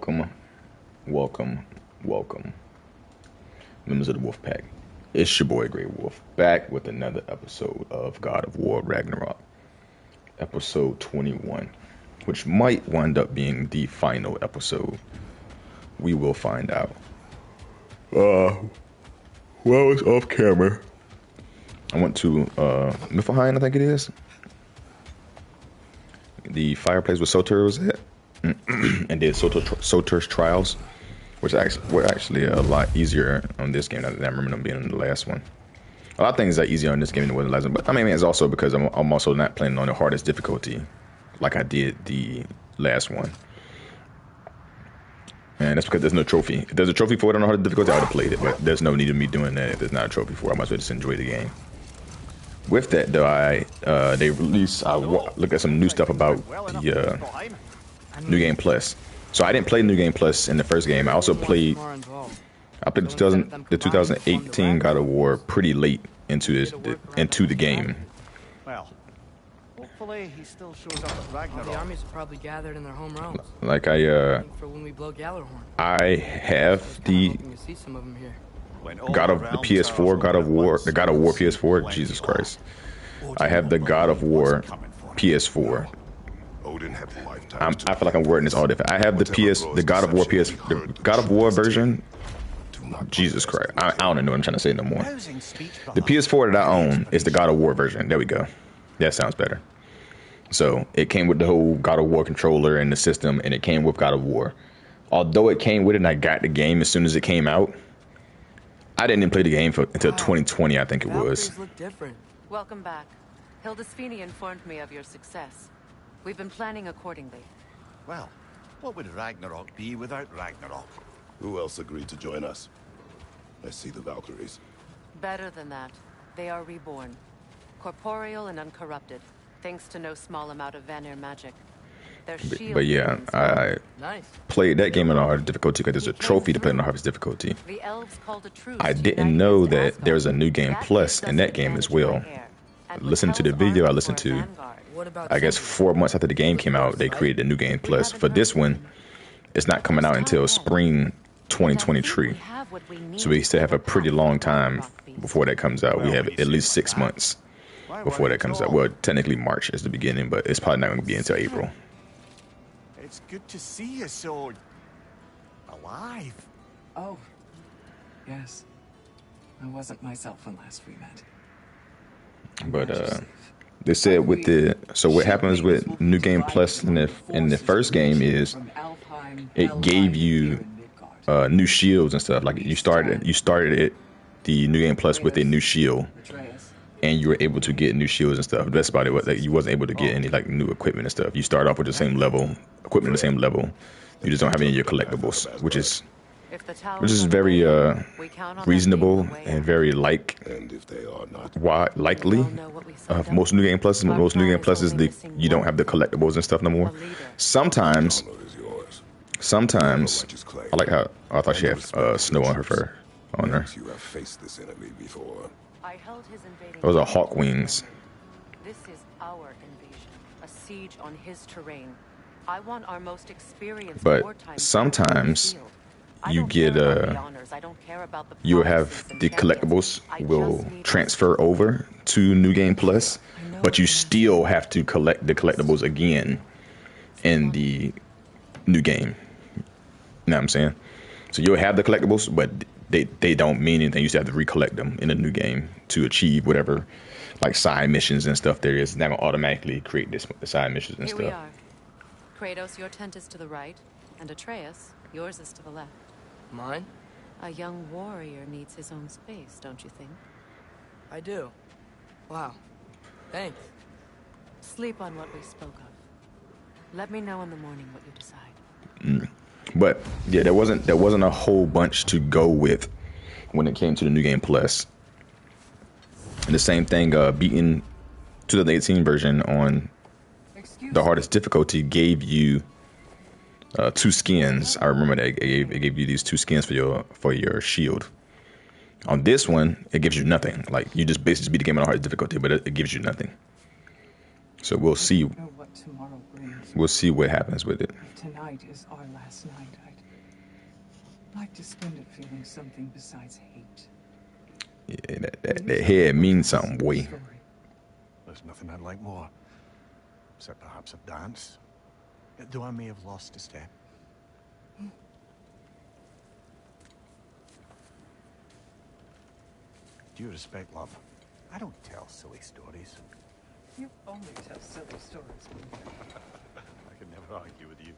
Welcome, welcome, welcome, members of the Wolf Pack. It's your boy Grey Wolf, back with another episode of God of War Ragnarok, episode 21, which might wind up being the final episode. We will find out. Well, it's off camera. I went to Niflheim, I think it is. The fireplace where Soter was at, and did Soter's trials, which were actually a lot easier on this game than I remember them being in the last one. A lot of things are easier on this game than it was in the last one, but I mean, it's also because I'm also not playing on the hardest difficulty like I did the last one. And that's because there's no trophy. If there's a trophy for it on the hardest difficulty, I would have played it, but there's no need of me doing that if there's not a trophy for it. I might as well just enjoy the game. With that, though, they released. I look at some new stuff about the New Game Plus. So I didn't play New Game Plus in the first game. I also played. I played the 2018 God of War pretty late into the game. Well, hopefully he still shows up at Ragnarok. The armies are probably gathered in their home realms. Like For when we blow Gallarhorn. I have the Hoping to see some of them here. God of the PS4, God of War, the God of War PS4. Jesus Christ! I have the God of War PS4. I feel like I'm wording this all different. I have the God of War the God of War version. Jesus Christ! I don't know what I'm trying to say no more. The PS4 that I own is the God of War version. There we go. That sounds better. So it came with the whole God of War controller and the system, and it came with God of War. Although it came with it, and I got the game as soon as it came out. I didn't even play the game until 2020, I think it was. Look different. Welcome back. Hildesfini informed me of your success. We've been planning accordingly. Well, what would Ragnarok be without Ragnarok? Who else agreed to join us? I see the Valkyries. Better than that. They are reborn. Corporeal and uncorrupted, thanks to no small amount of Vanir magic. Their shield But yeah, I played that game on the hardest difficulty because there's a trophy to play on the hardest difficulty. The elves called a truce I to didn't unite know against that Asgard. there's a new game That plus gives in us that game as advantage well. by air. And with Listen to the Hell's video I army listened for to. Vanguard. What about I guess 4 months after the game came out, they created a new game plus. For this one, it's not coming out until spring 2023. So we still have a pretty long time before that comes out. We have at least 6 months before that comes out. Well, technically March is the beginning, but it's probably not going to be until April. It's good to see you so alive. Oh, yes. I wasn't myself when last we met. But they said with so what happens with New Game Plus in the first game is it gave you new shields and stuff. Like you started the New Game Plus with a new shield, and you were able to get new shields and stuff. That's about it. Like you wasn't able to get any like new equipment and stuff. You start off with the same level equipment, the same level. You just don't have any of your collectibles, which is very reasonable and very And if they are not, likely. Most New Game Pluses, you don't have the collectibles and stuff no more. Sometimes, honor is yours. I like how I thought she had snow on her fur on her. You have faced this enemy before. I held his invading. Those are hawk wings. This is our invasion, a siege on his terrain. I want our most experienced But wartime sometimes field. I you don't get care about the honors. I don't care about the you'll promises have and the champions. collectibles I will just need transfer over to New Game Plus, but you still have to collect the collectibles again in the new game. You know what I'm saying? So you'll have the collectibles, but they don't mean anything. You still have to recollect them in the new game to achieve whatever like side missions and stuff there is. It's not gonna automatically create the side missions and Here we stuff. are. Kratos, your tent is to the right, and Atreus, yours is to the left. Mine? A young warrior needs his own space, don't you think? I do. Wow. Thanks. Sleep on what we spoke of. Let me know in the morning what you decide. But yeah, there wasn't a whole bunch to go with when it came to the New Game Plus. And the same thing, beating 2018 version on the hardest difficulty gave you 2 skins. I remember that it gave you these 2 skins for your shield. On this one, it gives you nothing. Like you just basically beat the game on the hardest difficulty, but it gives you nothing. So we'll see. Know what tomorrow brings. We'll see what happens with it. Tonight is our last night. like to spend it feeling something besides hate. Yeah, that head means something, boy. Story. There's nothing I'd like more. Except perhaps a dance. Though I may have lost a step. Due respect, love. I don't tell silly stories. You only tell silly stories. I can never argue with you.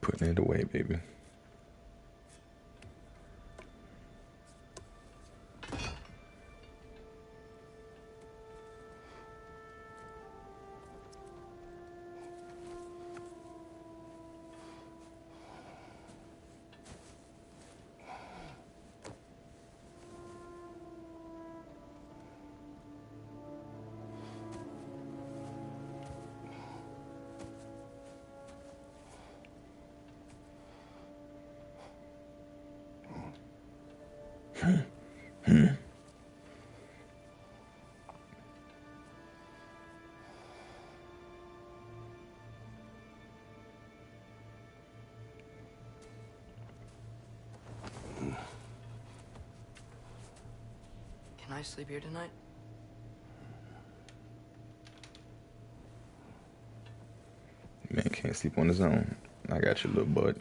Putting it away, baby. Can I sleep here tonight? Man can't sleep on his own. I got you, little bud.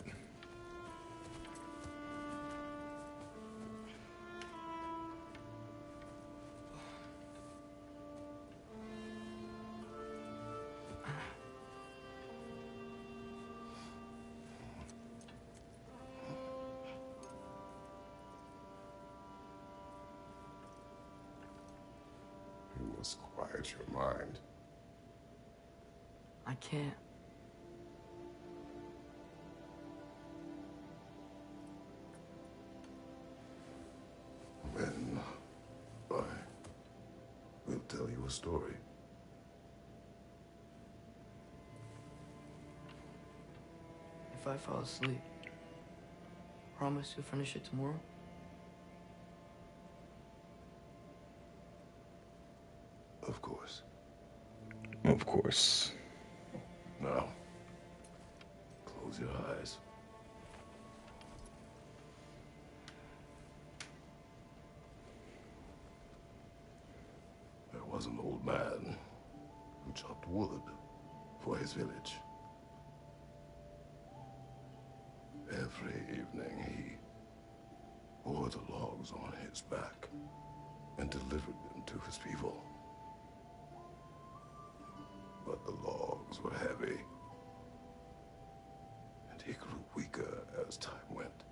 You must quiet your mind. I can't. Then I will tell you a story. If I fall asleep, promise you'll finish it tomorrow? Of course. Of course. Now, close your eyes. There was an old man who chopped wood for his village. Every evening he bore the logs on his back and delivered them to his people. But the logs were heavy, and he grew weaker as time went.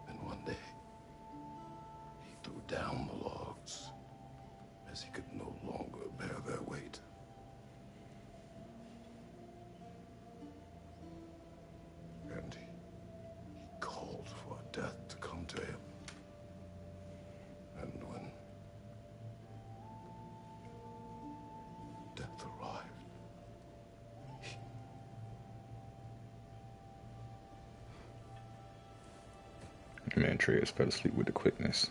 And one day, he threw down the logs as he could no longer bear their weight. And he called for death to come to him. And when death arrived, Man, Atreus fell asleep with the quickness.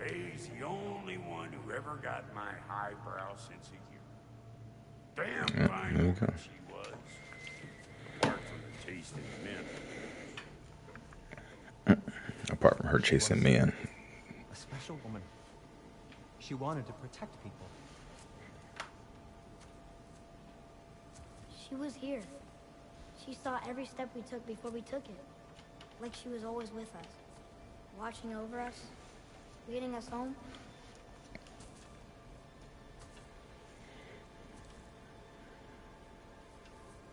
He's the only one who ever got my highbrow sense of humor. Damn fine there we woman go. she was. Apart from her taste in men. Apart from her chasing men. A special woman. She wanted to protect people. She was here. She saw every step we took before we took it. Like she was always with us. Watching over us. Leading us home.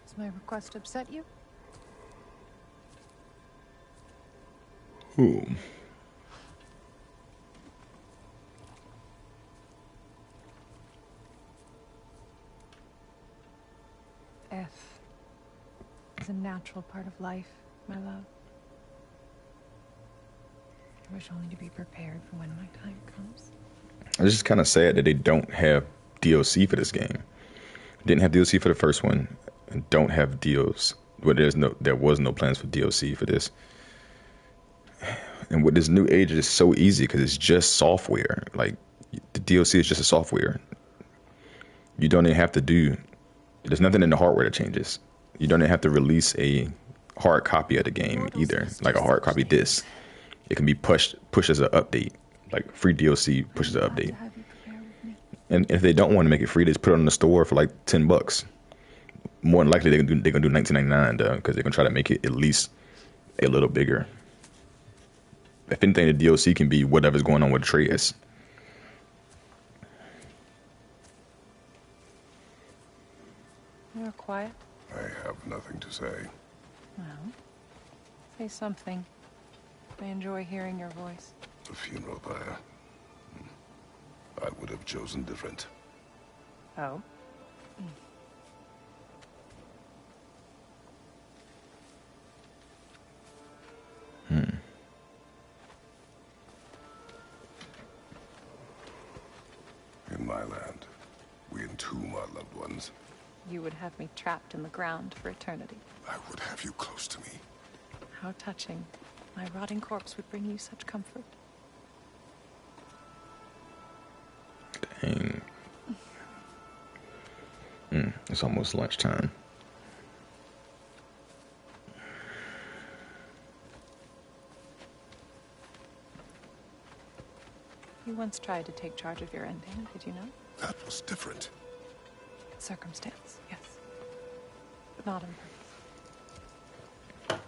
Does my request upset you? Ooh. Death is a natural part of life, my love. I wish only to be prepared for when my time comes. It's just kind of sad that they don't have DLC for this game. Didn't have DLC for the first one, and don't have DLC. Well, there was no plans for DLC for this. And with this new age, it's so easy because it's just software. Like the DLC is just a software. You don't even have to do. There's nothing in the hardware that changes. You don't even have to release a hard copy of the game either, like a hard copy disc. It can be pushed as an update, like free DLC pushes an update. And if they don't want to make it free, they just put it on the store for like $10. More than likely, they're gonna do $19.99 though, because they're gonna try to make it at least a little bigger. If anything, the DLC can be whatever's going on with Atreus. You're quiet. I have nothing to say. Well, say something. I enjoy hearing your voice. The funeral pyre. I would have chosen different. Oh? In my land, we entomb our loved ones. You would have me trapped in the ground for eternity. I would have you close to me. How touching. My rotting corpse would bring you such comfort. Dang. It's almost lunchtime. You once tried to take charge of your ending, did you know? That was different. Circumstance, yes. But not on purpose.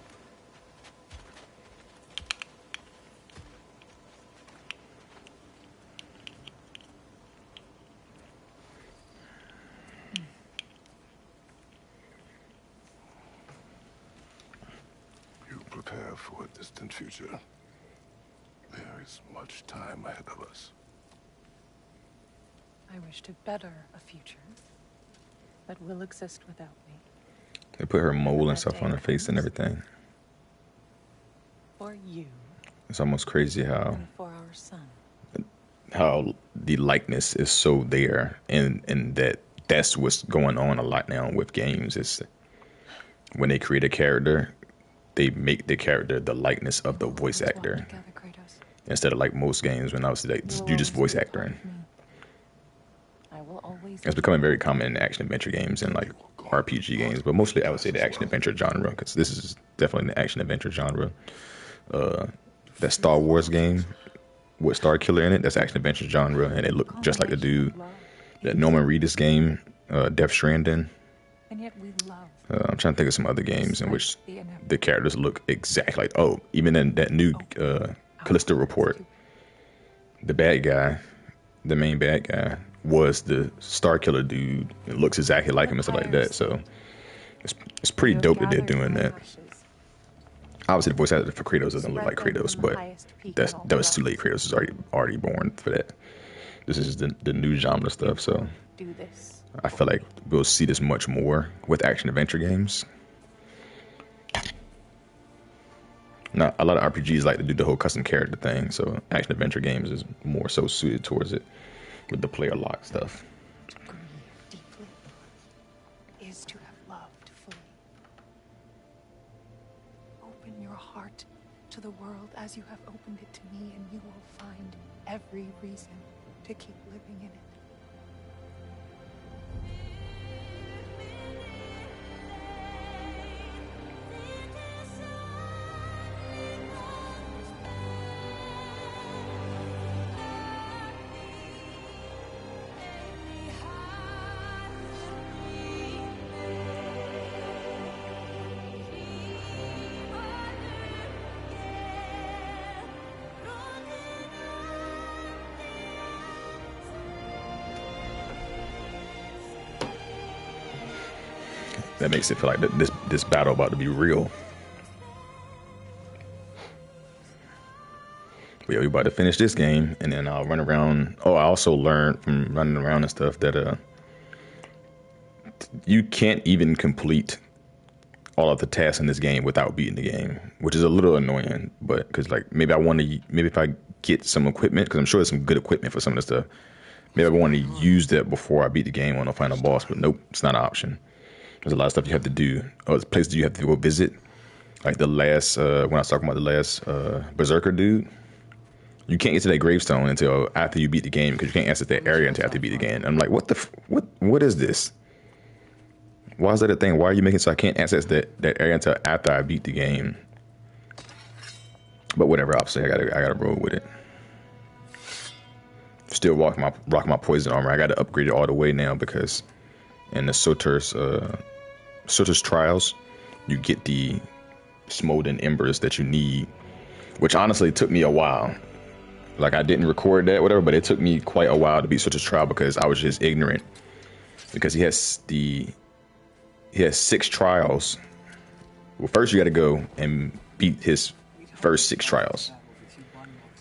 You prepare for a distant future. There is much time ahead of us. I wish to better a future that will exist without me. They put her mole and stuff on her face and everything. For you. It's almost crazy And for our son. how the likeness is so there, and that's what's going on a lot now with games. Is when they create a character, they make the character the likeness of the voice actor, instead of like most games when I was like you just voice acting. It's becoming very common in action adventure games and like RPG games, but mostly I would say the action adventure genre, because this is definitely the action adventure genre. That Star Wars game with Star Killer in it, that's action adventure genre, and it looked just like the dude. That Norman Reedus game, Death Stranding. And yet we love. I'm trying to think of some other games in which the characters look exactly like. Oh, even in that new Callisto Report, the bad guy, the main bad guy, was the Star Killer dude. It looks exactly like him and stuff like that. So it's pretty dope that they're doing that. Obviously, the voice actor for Kratos doesn't look like Kratos, but that was too late. Kratos is already born for that. This is the new genre stuff, so I feel like we'll see this much more with action adventure games. Now, a lot of RPGs like to do the whole custom character thing, so action adventure games is more so suited towards it with the player lock stuff. Grieve deeply is to have loved fully. Open your heart to the world as you have opened it to me, and you will find every reason to keep living in it. that makes it feel like this battle about to be real. But yeah, we about to finish this game, and then I'll run around. Oh, I also learned from running around and stuff that you can't even complete all of the tasks in this game without beating the game, which is a little annoying. But because like maybe if I get some equipment, because I'm sure there's some good equipment for some of this stuff. Maybe I want to use that before I beat the game on a final boss, but nope, it's not an option. There's a lot of stuff you have to do. There's places you have to go visit. Like the last, when I was talking about the last Berserker dude, you can't get to that gravestone until after you beat the game because you can't access that area until after you beat the game. And I'm like, what is this? Why is that a thing? Why are you making so I can't access that area until after I beat the game? But whatever, obviously I gotta roll with it. Still rock my poison armor. I got to upgrade it all the way now because in the Soter's trials, you get the smolden embers that you need, which honestly took me a while. Like I didn't record that, whatever, but it took me quite a while to beat Soter's trial because I was just ignorant. Because he has 6 trials. Well, first you got to go and beat his first 6 trials.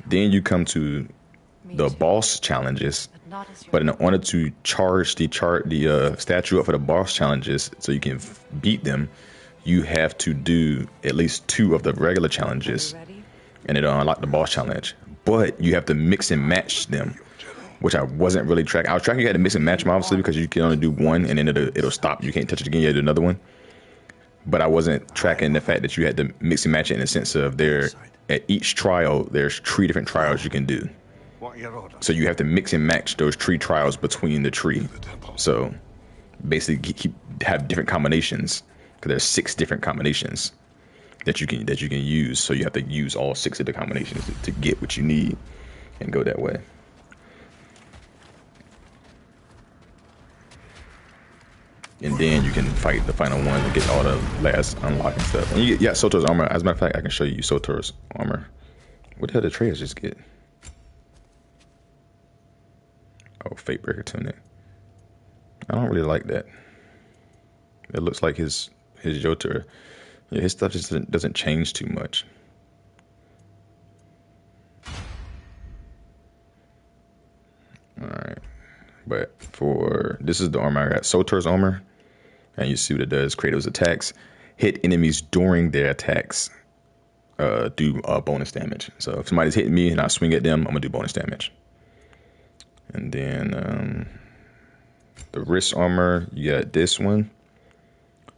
Then you come to the boss challenges, but in order to charge the statue up for the boss challenges so you can beat them, you have to do at least 2 of the regular challenges, and it'll unlock the boss challenge. But you have to mix and match them, which I wasn't really tracking. I was tracking you had to mix and match them obviously because you can only do one and then it'll stop. You can't touch it again. You have to do another one. But I wasn't tracking the fact that you had to mix and match it in the sense of at each trial there's 3 different trials you can do. So you have to mix and match those 3 trials between the 3. So basically have different combinations because there's 6 different combinations that you can use. So you have to use all 6 of the combinations to get what you need and go that way. And then you can fight the final one and get all the last unlocking stuff. And you get Soter's armor. As a matter of fact, I can show you Soter's armor. What the hell did Atreus just get? Oh, Fatebreaker tunic. I don't really like that. It looks like his Jotun. Yeah, his stuff just doesn't change too much. All right, but this is the armor I got. Soter's armor, and you see what it does. Kratos attacks, hit enemies during their attacks, do bonus damage. So if somebody's hitting me and I swing at them, I'm gonna do bonus damage. And then the wrist armor, you got this one.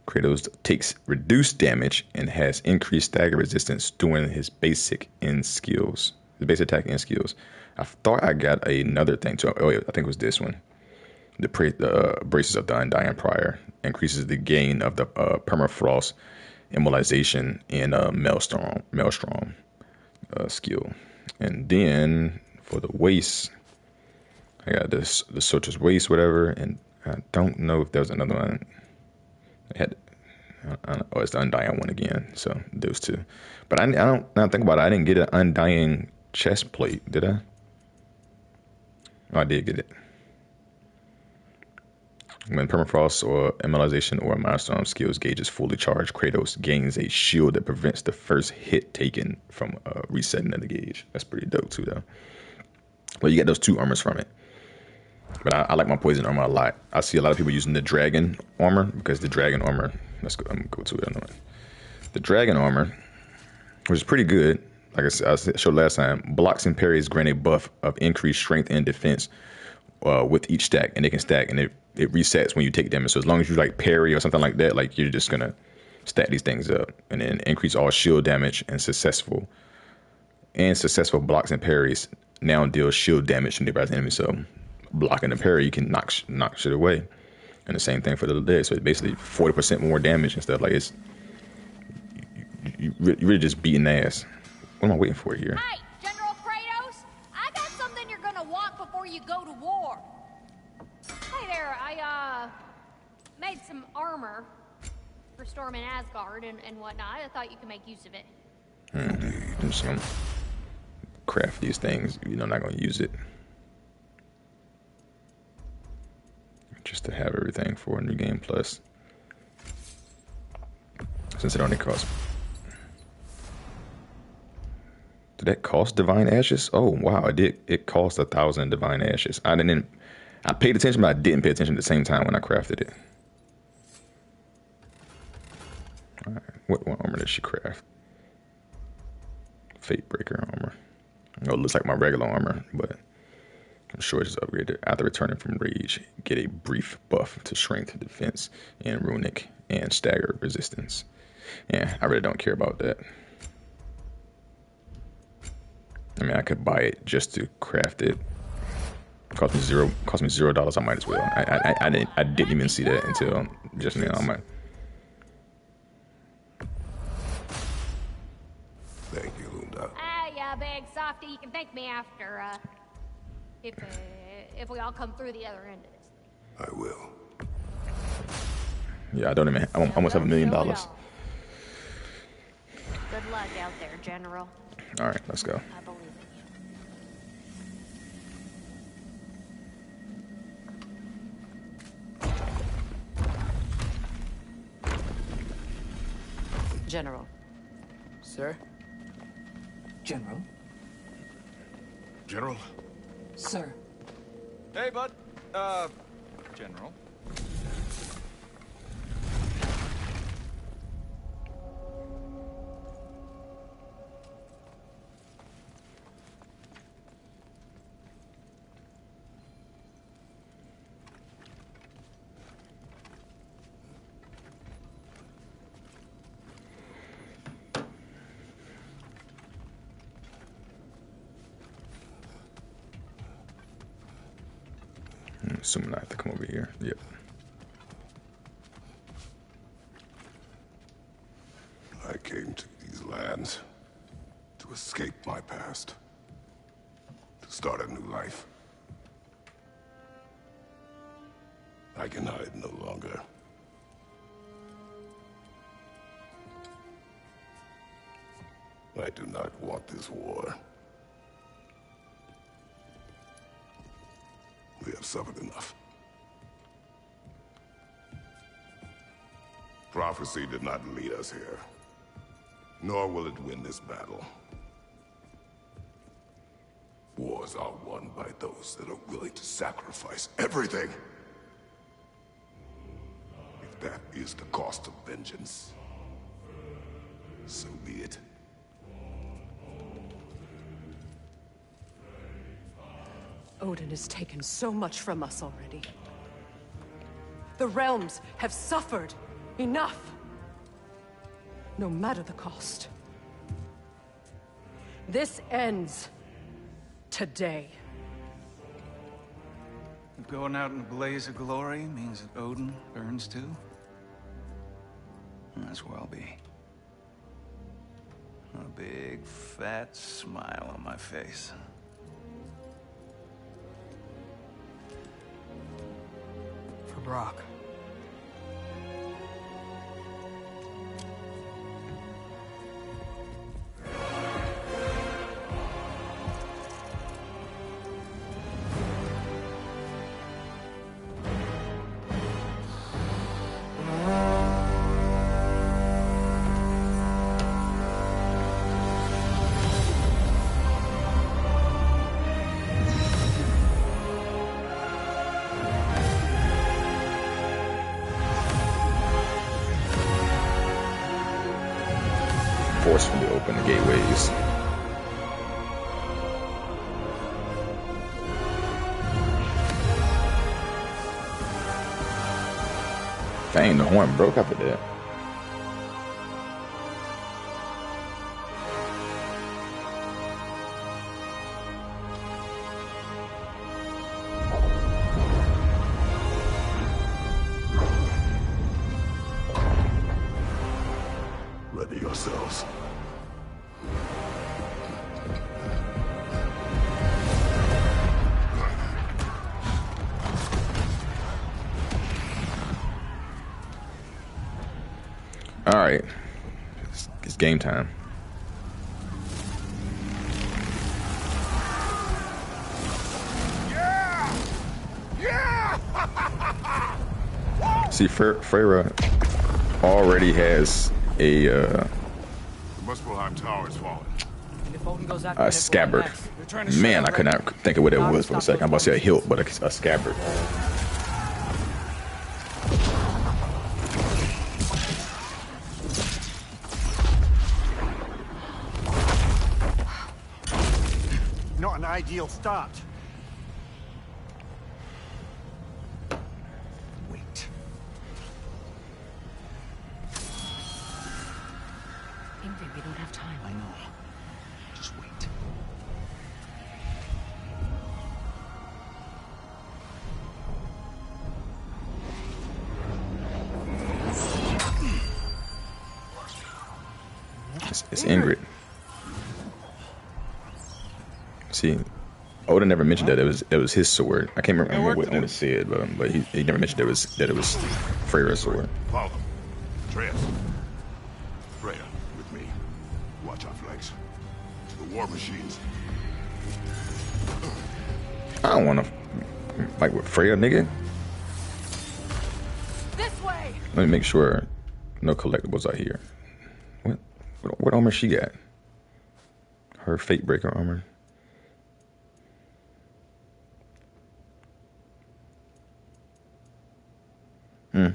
Kratos takes reduced damage and has increased stagger resistance during his basic attack and skills. I thought I got another thing too. Oh, yeah, I think it was this one. The Braces of the Undying Prior increases the gain of the permafrost immortalization in Maelstrom skill. And then for the waist, I got the Soldier's waist, whatever, and I don't know if there was another one. It's the Undying one again. So those 2. But I don't think about it. I didn't get an Undying chest plate, did I? Oh, I did get it. When permafrost or immortalization or milestone skills gauge is fully charged, Kratos gains a shield that prevents the first hit taken from resetting of the gauge. That's pretty dope too, though. But you get those 2 armors from it. But I like my poison armor a lot. I see a lot of people using the dragon armor because the dragon armor. I'm gonna go to it. The dragon armor, which is pretty good. Like I showed last time, blocks and parries grant a buff of increased strength and defense with each stack, and they can stack, and it resets when you take damage. So as long as you like parry or something like that, like you're just gonna stack these things up, and then increase all shield damage and successful blocks and parries now deal shield damage to nearby enemies. So blocking the parry, you can knock shit away, and the same thing for the leg. So it's basically 40% more damage and stuff. Like it's you really just beating ass. What am I waiting for here? Hey, General Kratos, I got something you're gonna want before you go to war. Hey there, I made some armor for storming Asgard and whatnot. I thought you could make use of it. I'm just gonna craft these things. I'm not gonna use it. Just to have everything for New Game Plus. since it only costs. Did that cost divine ashes? Oh wow, it did. It cost 1,000 divine ashes. I paid attention, but I didn't pay attention at the same time when I crafted it. All right, what armor did she craft? Fate breaker armor. Oh, it looks like my regular armor, but I'm sure it's upgraded. After returning from rage, get a brief buff to strength, defense, and runic and stagger resistance. Yeah, I really don't care about that. I mean, I could buy it just to craft it. Cost me $0. I might as well. I didn't even see that until just now. I might. Thank you, Lunda. Yeah, big softy. You can thank me after, if we all come through the other end of this thing. I will. Yeah, I don't even. I almost have $1 million. All Good luck out there, General. right, let's go. I believe in you. General. Sir? General? General? Sir. Hey, bud. General. Assuming I have to come over here. Yep. I came to these lands to escape my past, to start a new life. I can hide no longer. I do not want this war. We have suffered enough. Prophecy did not lead us here, nor will it win this battle. Wars are won by those that are willing to sacrifice everything. If that is the cost of vengeance, so be it. Odin has taken so much from us already. The realms have suffered enough. No matter the cost. This ends today. If going out in a blaze of glory means that Odin burns too, that's where I'll be. A big, fat smile on my face. For Brock. Forcefully open the gateways. Dang, the horn broke after that. Ready yourselves. All right, it's game time. See, Freyra already has a Muspelheim Tower is falling. a scabbard. Man, I could not think of what it was for a second. I'm about to say a hilt, but a scabbard. Not an ideal start. Wait. Ingrid, we don't have time. I know. Just wait. It's Ingrid. See, Odin never mentioned that it was his sword. I can't remember what Odin said, but he never mentioned that it was Freyr's sword. Follow them. Atreus. Freya, with me. Watch our flanks. To the war machines. I don't want to fight with Freya, nigga. This way. Let me make sure no collectibles are here. What armor she got? Her Fate Breaker armor.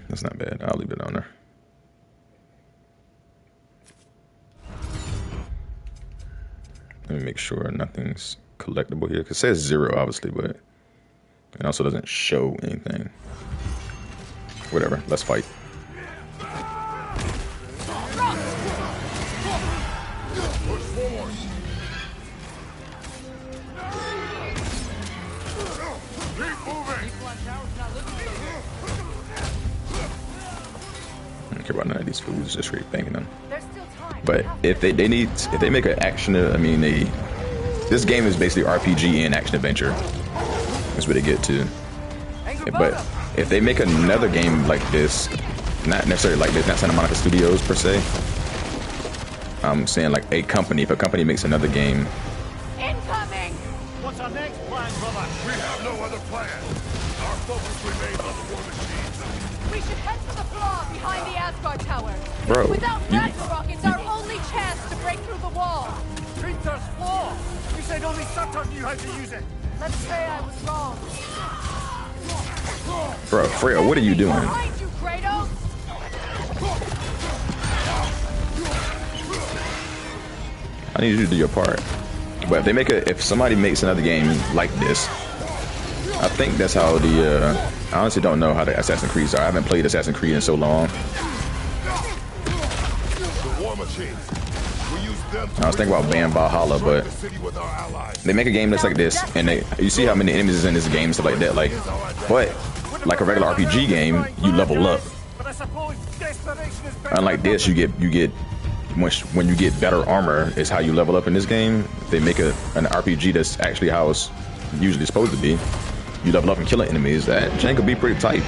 That's not bad. I'll leave it on there. Let me make sure nothing's collectible here. 'Cause it says 0, obviously, but it also doesn't show anything. Whatever. Let's fight. I don't care about none of these foods, just straight banging them. But if they make an action, I mean, this game is basically RPG and action adventure. That's what they get to. But if they make another game like this, not necessarily like this, not Santa Monica Studios per se. I'm saying like a company. If a company makes another game. Incoming! What's our next plan, brother? We have no other plan. Our focus remains on the war machines. We should head to the flaw behind the Asgard Tower. Bro, Without Ragnarok, it's our only chance to break through the wall. Printer's flaw! You said only Sutter knew how to use it. Let's say I was wrong. Bro, Freya, what are you doing? Behind you, Kratos! I need you to do your part. But if somebody makes another game like this, I think that's how I honestly don't know how the Assassin's Creed are. I haven't played Assassin's Creed in so long. The war machines. We use them I was thinking about Ban Valhalla, but they make a game that's like this, and you see how many enemies is in this game and stuff like that. But like a regular RPG game, you level up. Unlike this, you get when you get better armor is how you level up in this game. If they make an RPG that's actually how it's usually supposed to be, you level up and killing enemies. That chain could be pretty tight.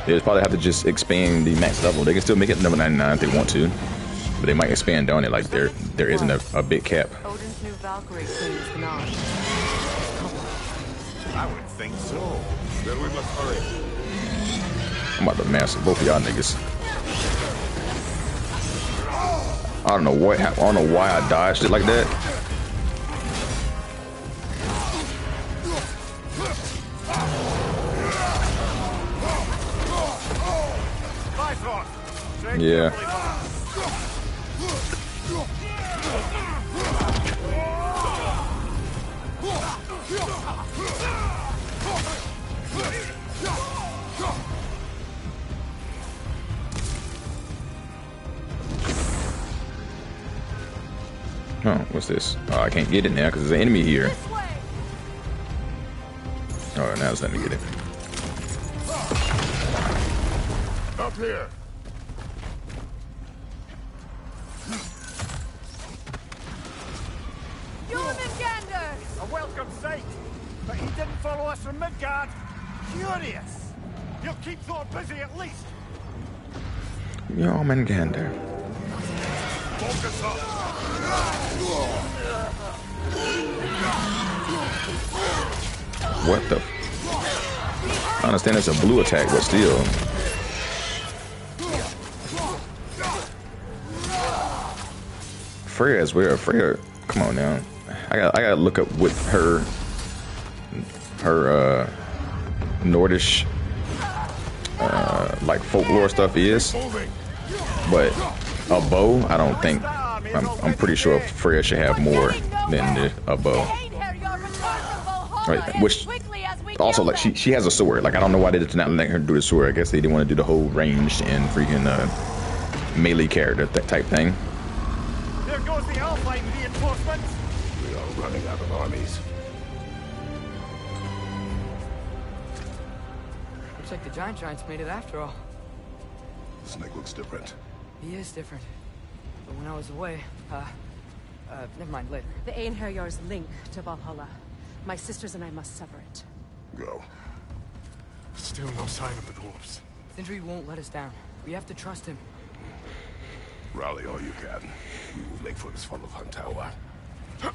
They just probably have to just expand the max level. They can still make it number 99 if they want to, but they might expand on it like there isn't a big cap. Odin's new Valkyrie queen is not. I would think so. Then we must hurry. I'm about to master both of y'all niggas. I don't know why I dodged it like that. Yeah. Oh, what's this? Oh, I can't get it now because there's an enemy here. Oh, now it's letting me get it. Up here. Jormungandr! A welcome sight. But he didn't follow us from Midgard. Curious. He'll keep Thor busy at least. Jormungandr. Focus up. What the? I understand it's a blue attack, but still. Freya as well. Freya, come on now. I gotta look up what her Nordish like folklore stuff is. But a bow, I don't think. I'm pretty sure Freya should have more than a bow. Right, which also, like, she has a sword. Like, I don't know why they did not let her do the sword. I guess they didn't want to do the whole ranged and freaking melee character type thing. There goes the Alpine reinforcements. We are running out of armies. Looks like the Giants made it after all. Snake looks different. He is different. But when I was away, never mind, later. The Einherjar's link to Valhalla. My sisters and I must sever it. Go. Still no sign of the dwarves. Sindri won't let us down. We have to trust him. Rally all you can. We will make for this funnel hunt tower. So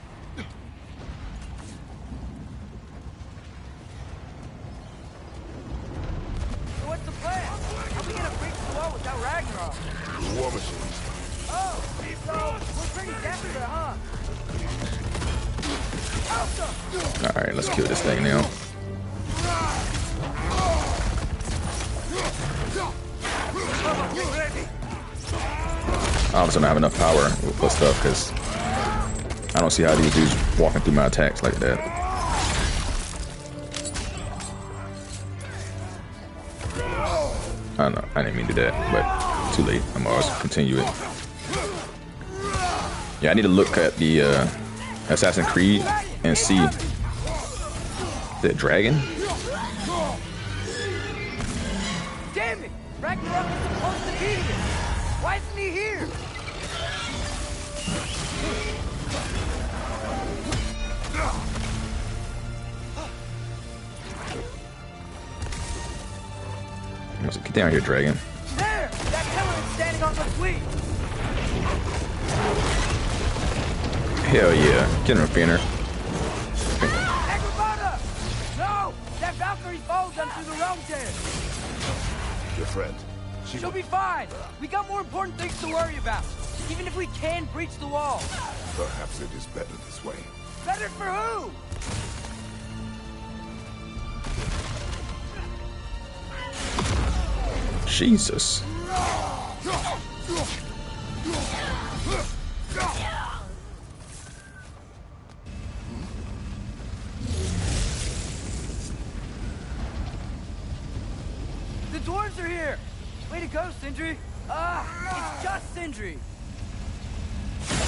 what's the plan? How are we gonna breach the wall without Ragnarok? The war machines. Oh, so we're pretty desperate, huh? Alright, let's kill this thing now. Obviously, I don't have enough power for stuff because I don't see how these dudes walking through my attacks like that. I don't know. I didn't mean to do that, but too late. I'm always continue it. Yeah, I need to look at the Assassin's Creed and see the dragon. Damn it! Ragnarok is supposed to be here. Why isn't he here? Get down here, dragon. There! That pillar is standing on the fleet! Hell yeah. Get him, Fenner. Agrabata! No! That Valkyrie falls them through the realm there! Your friend. She'll be fine! We got more important things to worry about! Even if we can breach the wall! Perhaps it is better this way. Better for who? Jesus. The dwarves are here! Way to go, Sindri! It's just Sindri!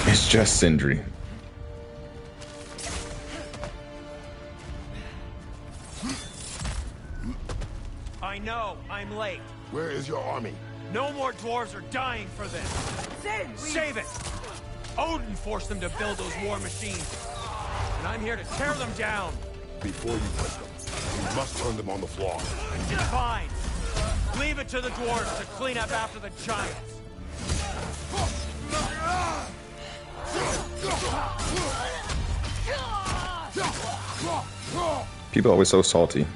It's just Sindri. I know, I'm late. Where is your army? No more dwarves are dying for this. Sin! Save it! Odin forced them to build those war machines. And I'm here to tear them down. Before you break them, you must turn them on the floor. Fine. Leave it to the dwarves to clean up after the giants. People are always so salty.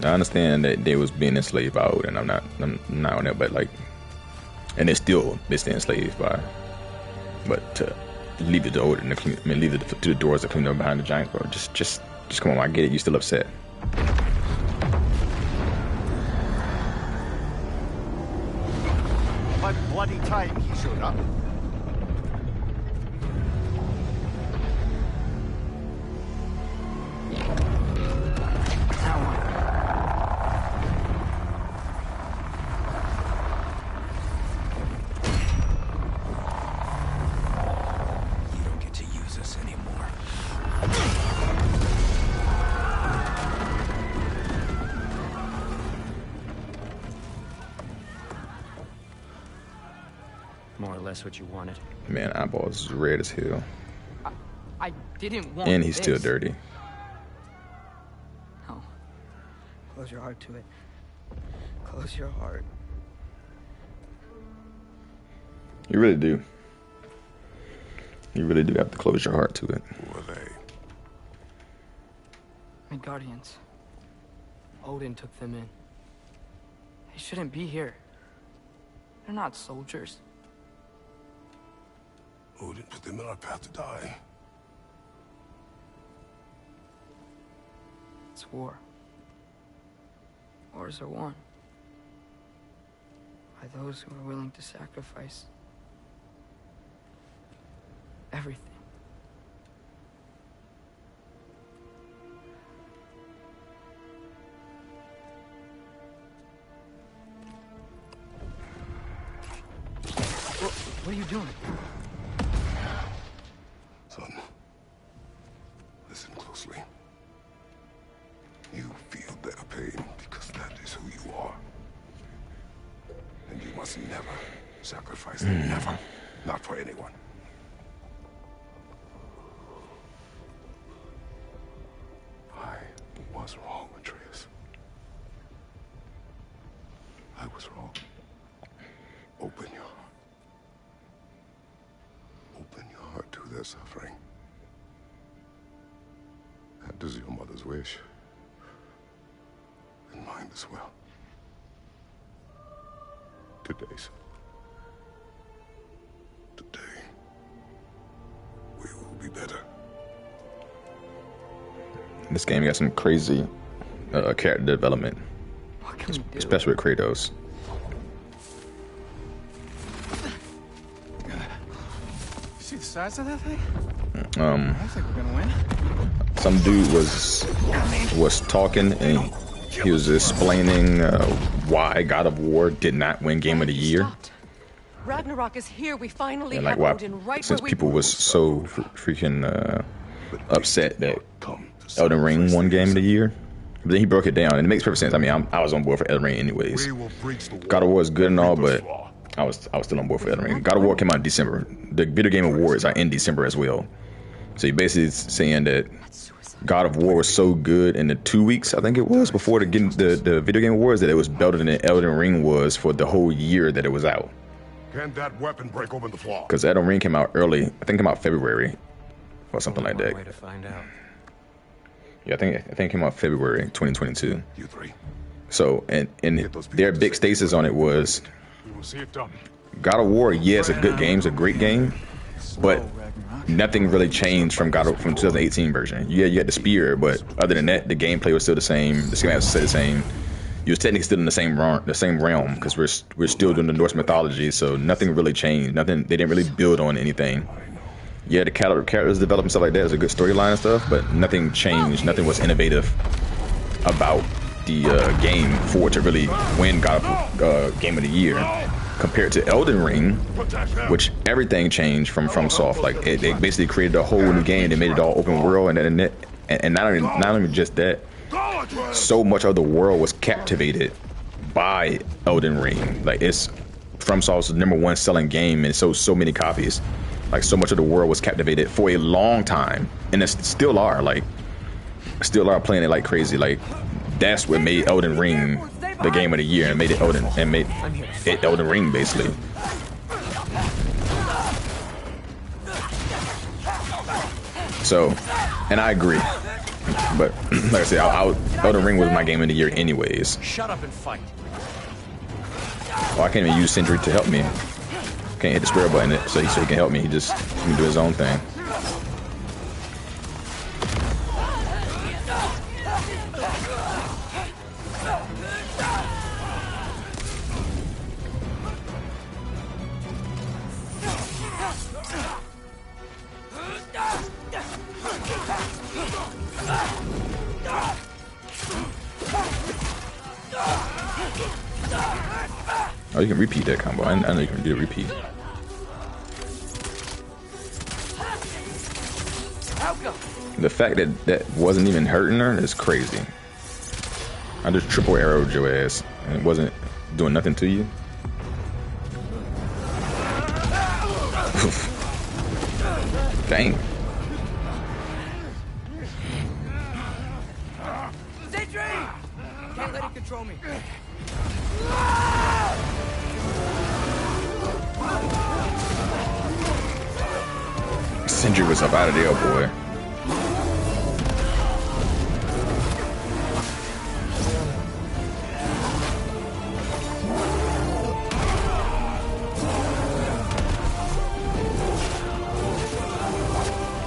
I understand that they was being enslaved by Odin. I'm not on that, but like, and they're still enslaved by. But to leave it to Odin to clean, I mean, leave it to the doors to clean them behind the giants, bro. Just come on, I get it. You still upset. By bloody time he showed up. What you wanted. Man, eyeballs is red as hell. I didn't want and he's this. still dirty. No. Close your heart to it. Close your heart. You really do. You really do have to close your heart to it. Who are they? Midgardians. Odin took them in. They shouldn't be here. They're not soldiers. Odin put them in our path to die. It's war. Wars are won by those who are willing to sacrifice everything. What are you doing? Son, listen closely. You feel their pain because that is who you are. And you must never sacrifice them, never. Not for anyone. I was wrong, Atreus. I was wrong. Open your heart. Open your heart to their suffering. That is your mother's wish. And mine as well. Today's. Today, we will be better. This game got some crazy character development, What can we do? especially with Kratos. See the size of that thing? Um, I think we're gonna win. some dude was talking and he was explaining why God of War did not win Game of the Year, Stopped. Ragnarok is here. We finally and like have why, Odin right since where we people was so freaking upset that Elden Ring won Game of the Year. But then he broke it down, and it makes perfect sense. I mean, I was on board for Elden Ring anyways. God of War is good and all, but I was still on board for Elden Ring. God of War came out in December. The video game awards are in December as well. So you're basically saying that God of War was so good in the 2 weeks, I think it was, before the video game awards, that it was better than Elden Ring was for the whole year that it was out. Can that weapon break open the flaw? Because Elden Ring came out early. I think it came out February or something like that. Way to find out. Yeah, I think it came out February 2022. You three. So, and their big stasis on it was We will see it done. God of War, yeah, it's a good game, it's a great game, but nothing really changed from 2018 version. Yeah, you had the spear, but other than that, the gameplay was still the same. The schematics was still the same. You was technically still in the same realm because we're still doing the Norse mythology, so nothing really changed. Nothing. They didn't really build on anything. Yeah, the characters development stuff like that is a good storyline and stuff, but nothing changed. Nothing was innovative about the game for it to really win God of Game of the Year. Compared to Elden Ring, which everything changed from FromSoft. Like they basically created a whole new game. They made it all open world, and not only just that, so much of the world was captivated by Elden Ring. Like it's FromSoft's #1 selling game, and so many copies. Like so much of the world was captivated for a long time, and it still are playing it like crazy. Like that's what made Elden Ring the Game of the Year and made it Elden Ring basically. So, and I agree, but like I said, Elden Ring was my Game of the Year anyways. Shut up and fight. Oh, I can't even use Sindri to help me. Can't hit the square button so he can help me. He can do his own thing. Oh, you can repeat that combo. I know you can do a repeat. The fact that wasn't even hurting her is crazy. I just triple arrowed your ass and it wasn't doing nothing to you. Dang. Can't let it control me. Sindri was up out of there, boy.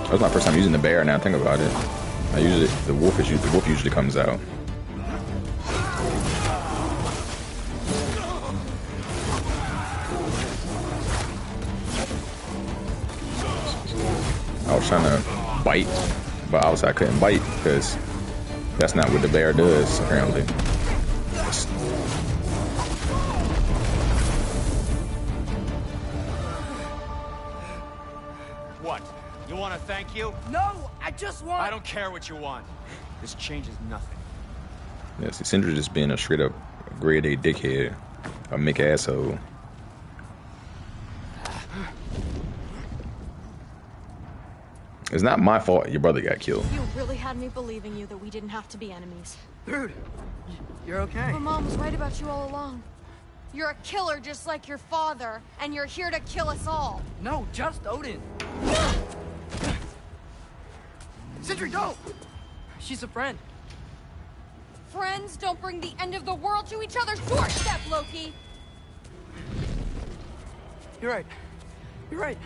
That was my first time using the bear. Now I think about it. I usually the wolf usually comes out. I was trying to bite, but obviously I couldn't bite because that's not what the bear does, apparently. What? You want to thank you? No, I just want... I don't care what you want. This changes nothing. Yeah, see, Sindri just being a straight up grade A dickhead, a Mick asshole. It's not my fault your brother got killed. You really had me believing you that we didn't have to be enemies. Dude, you're okay. My mom was right about you all along. You're a killer just like your father, and you're here to kill us all. No, just Odin. Sindri, don't! She's a friend. Friends don't bring the end of the world to each other's doorstep, Loki! You're right. You're right.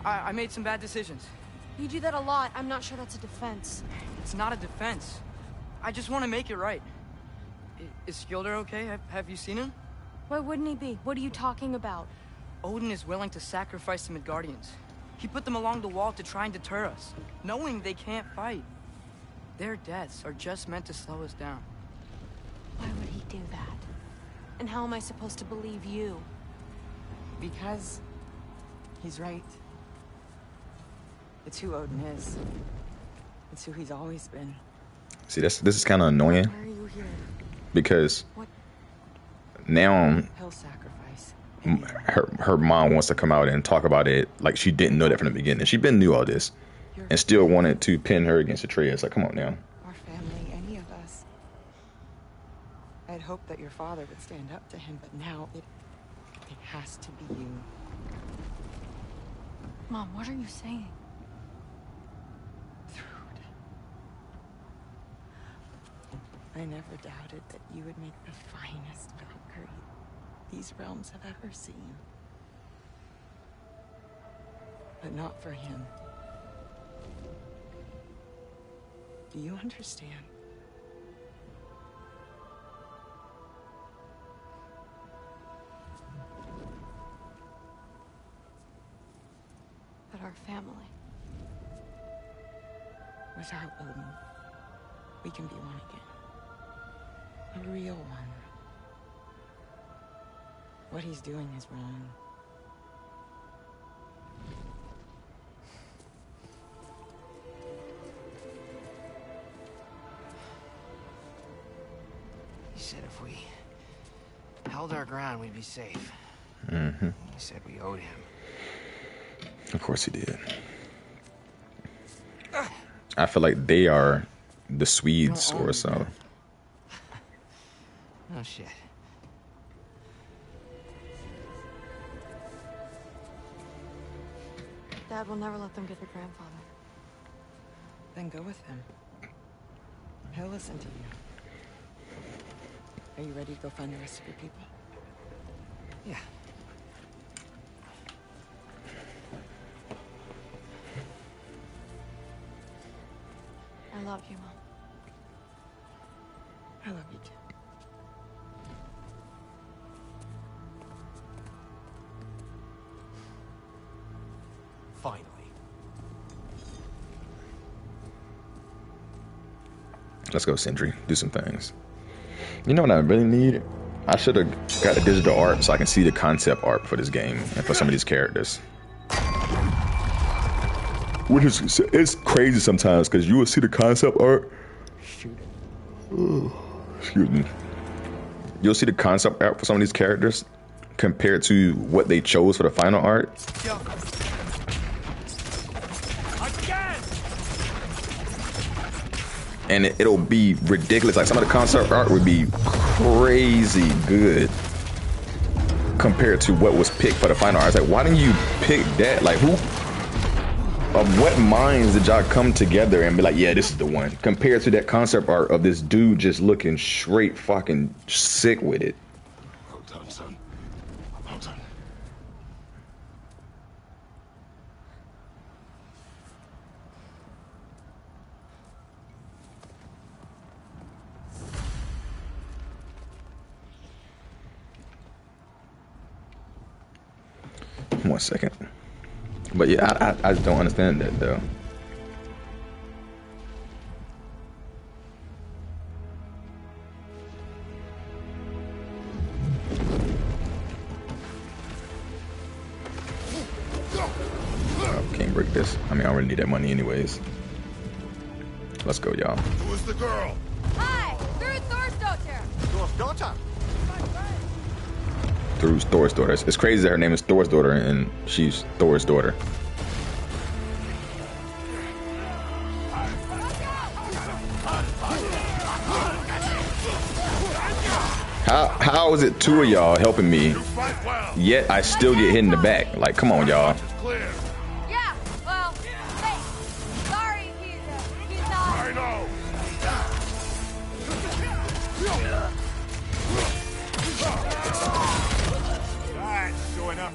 I made some bad decisions. You do that a lot. I'm not sure that's a defense. It's not a defense. I just want to make it right. Is Skilder okay? Have you seen him? Why wouldn't he be? What are you talking about? Odin is willing to sacrifice the Midgardians. He put them along the wall to try and deter us, knowing they can't fight. Their deaths are just meant to slow us down. Why would he do that? And how am I supposed to believe you? Because he's right. It's who Odin is. It's who he's always been. See, this is kind of annoying. Why are you here? Because what? Now he'll sacrifice. Her mom wants to come out and talk about it like she didn't know that from the beginning. She been knew all this and still wanted to pin her against Atreus. Like, come on now. Our family, any of us. I'd hoped that your father would stand up to him, but now it has to be you. Mom, what are you saying? I never doubted that you would make the finest Valkyrie these realms have ever seen. But not for him. Do you understand? But our family. Without Odin, we can be one again. A real one. What he's doing is wrong. He said if we held our ground, we'd be safe. Mm-hmm. He said we owed him. Of course he did. I feel like they are the Swedes or so. Oh shit. Dad will never let them get their grandfather. Then go with him. He'll listen to you. Are you ready to go find the rest of your people? Yeah. I love you, Mom. I love you too. Finally. Let's go, Sindri. Do some things. You know what I really need? I should have got a digital art so I can see the concept art for this game and for some of these characters. Which is, it's crazy sometimes because you will see the concept art. Excuse me. You'll see the concept art for some of these characters compared to what they chose for the final art. And it'll be ridiculous. Like some of the concept art would be crazy good compared to what was picked for the final art. It's like, why didn't you pick that? Like, who? Of what minds did y'all come together and be like, yeah, this is the one? Compared to that concept art of this dude just looking straight fucking sick with it. Well done, son. Well done. 1 second. But yeah, I just don't understand that though. Can't break this. I mean, I already need that money anyways. Let's go, y'all. Who is the girl? Hi, through Thor's daughter. Thor's daughter? Through Thor's daughter. It's crazy that her name is Thor's daughter and she's Thor's daughter. How is it two of y'all helping me, yet I still get hit in the back? Like, come on, y'all. Yeah, well, thanks. Sorry, he's not. I know. That's showing up.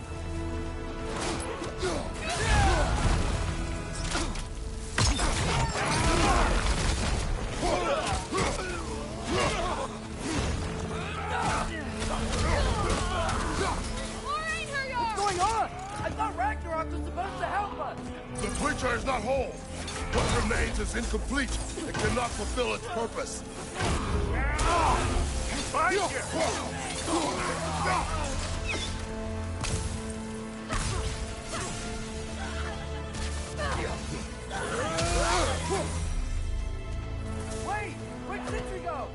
What's going on? I thought Ragnarok was supposed to help us. The creature is not whole. What remains is incomplete. It cannot fulfill its purpose. Wait, where'd Sentry go?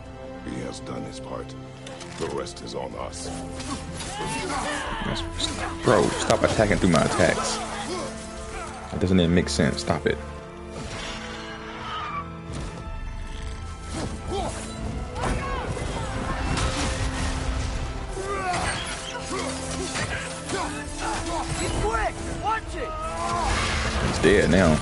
He has done his part. The rest is on us. Bro, stop attacking through my attacks. That doesn't even make sense. Stop it. He's quick! Watch it! It's dead now.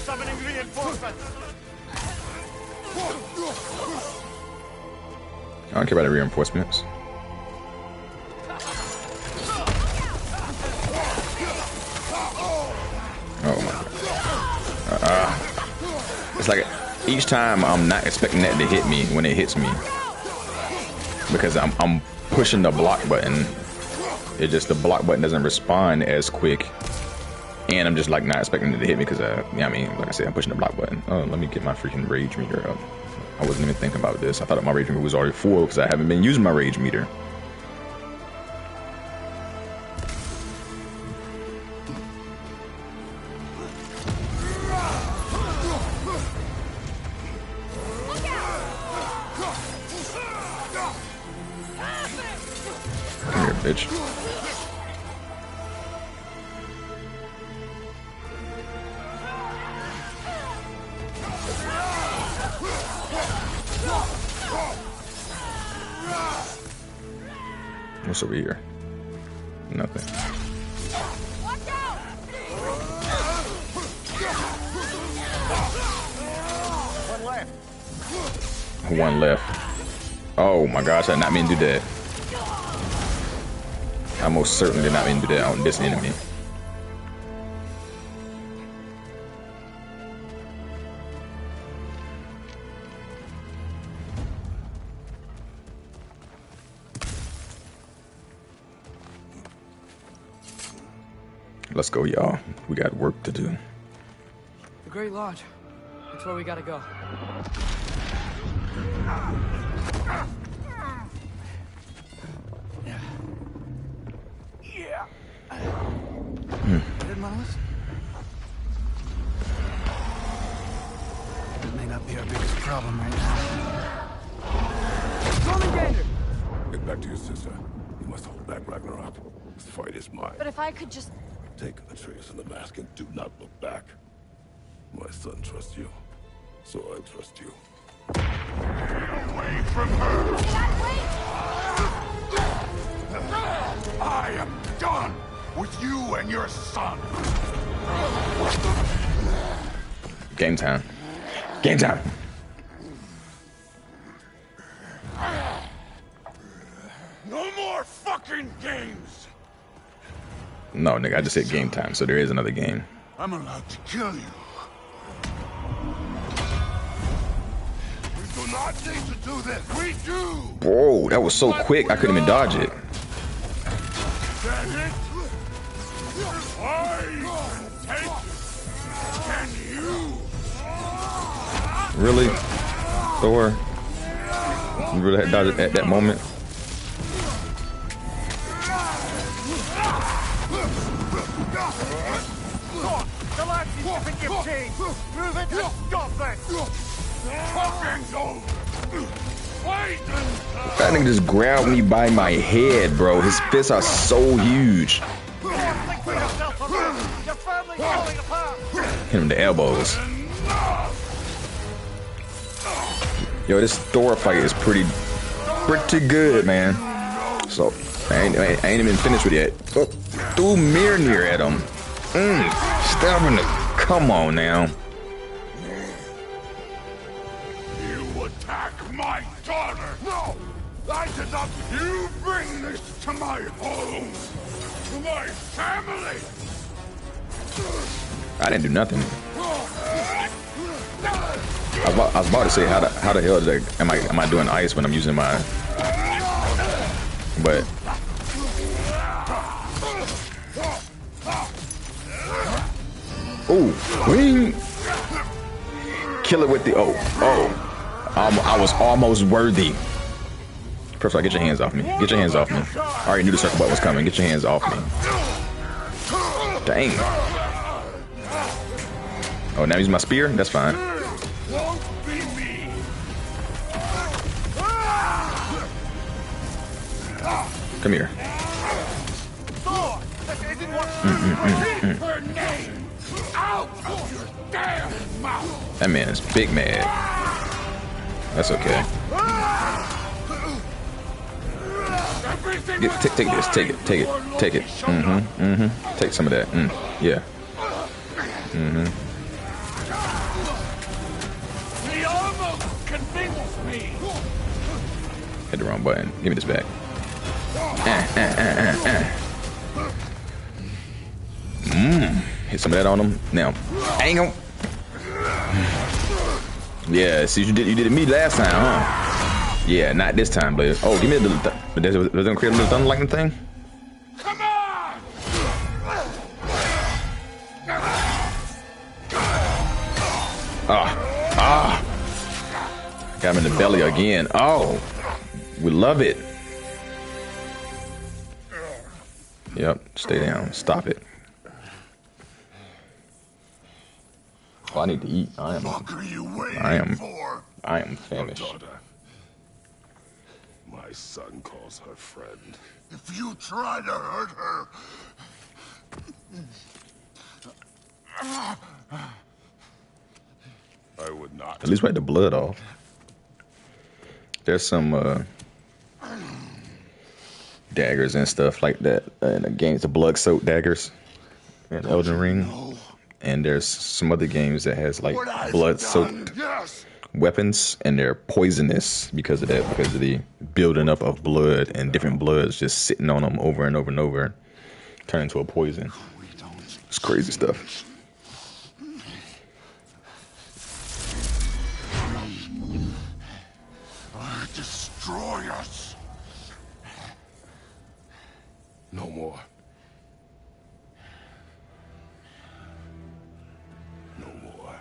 Summoning reinforcements. I don't care about the reinforcements. Oh my god. It's like each time I'm not expecting that to hit me when it hits me. Because I'm pushing the block button. It just, the block button doesn't respond as quick. And I'm just like not expecting it to hit me because, yeah, I mean, like I said, I'm pushing the block button. Oh, let me get my freaking rage meter up. I wasn't even thinking about this. I thought my rage meter was already full because I haven't been using my rage meter. Come here, bitch. What's over here? Nothing. Watch out! One left. One left. Oh my gosh, I did not mean to do that. I most certainly did not mean to do that on this enemy. Let's go, y'all. We got work to do. The Great Lodge. That's where we gotta go. Yeah. Did Miles? That may not be our biggest problem right now. Commander! Get back to your sister. You must hold back Ragnarok. This fight is mine. But if I could just... Take Atreus and the mask and do not look back. My son trusts you, so I trust you. Away from her! I am done with you and your son! Game time. Game time! No more fucking games! No, nigga, I just said game time, so there is another game. I'm allowed to kill you. do not need to do this. We do. Bro, that was so quick. I couldn't even dodge it. That's it. I take. Can you? Really, Thor? You really had to dodge it at that moment? That nigga just grabbed me by my head, bro. His fists are so huge. Hit him in the elbows. Yo, this Thor fight is pretty good, man. So I ain't even finished with it yet. Oh, threw Mjolnir at him. Stab him. Come on now. You attack my daughter. No, I did not. You bring this to my home, to my family. I didn't do nothing. I was about to say how the hell am I doing ice when I'm using my, but oh, wing, kill it with the I was almost worthy. First of all, get your hands off me. Get your hands off me. I already knew the circle button was coming. Get your hands off me. Dang. Oh, now he's my spear? That's fine. Come here. That man is big mad. That's okay. Take this. Take it. Take some of that. Yeah. He almost convinced me. Hit the wrong button. Give me this back. Hit some of that on him. Now, angle. Yeah, see, you did it to me last time, huh? Yeah, not this time, but oh, give me the was it gonna create a little thunder lightning thing? Come on! Got him in the belly again. Oh, we love it. Yep, stay down. Stop it. Oh, I need to eat. I am famished. My son calls her friend. If you try to hurt her, I would not. At least wipe the blood off. There's some daggers and stuff like that in the games, the blood-soaked daggers in Elden Ring. And there's some other games that has like blood-soaked weapons, and they're poisonous because of that, because of the building up of blood and different bloods just sitting on them over and over and over, turn into a poison. It's crazy stuff. Destroy us. No more. No more.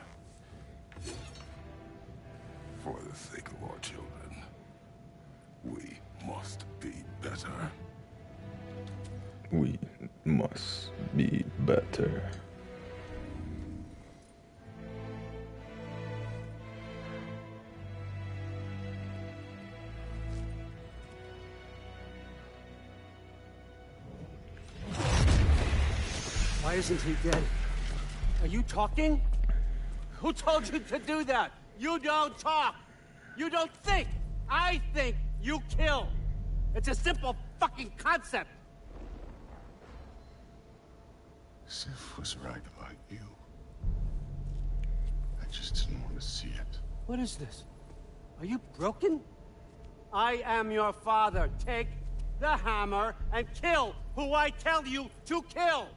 For the sake of our children, we must be better. We must be better. Why isn't he dead? Are you talking? Who told you to do that? You don't talk. You don't think. I think. You kill. It's a simple fucking concept. Sif was right about you. I just didn't want to see it. What is this? Are you broken? I am your father. Take the hammer and kill who I tell you to kill.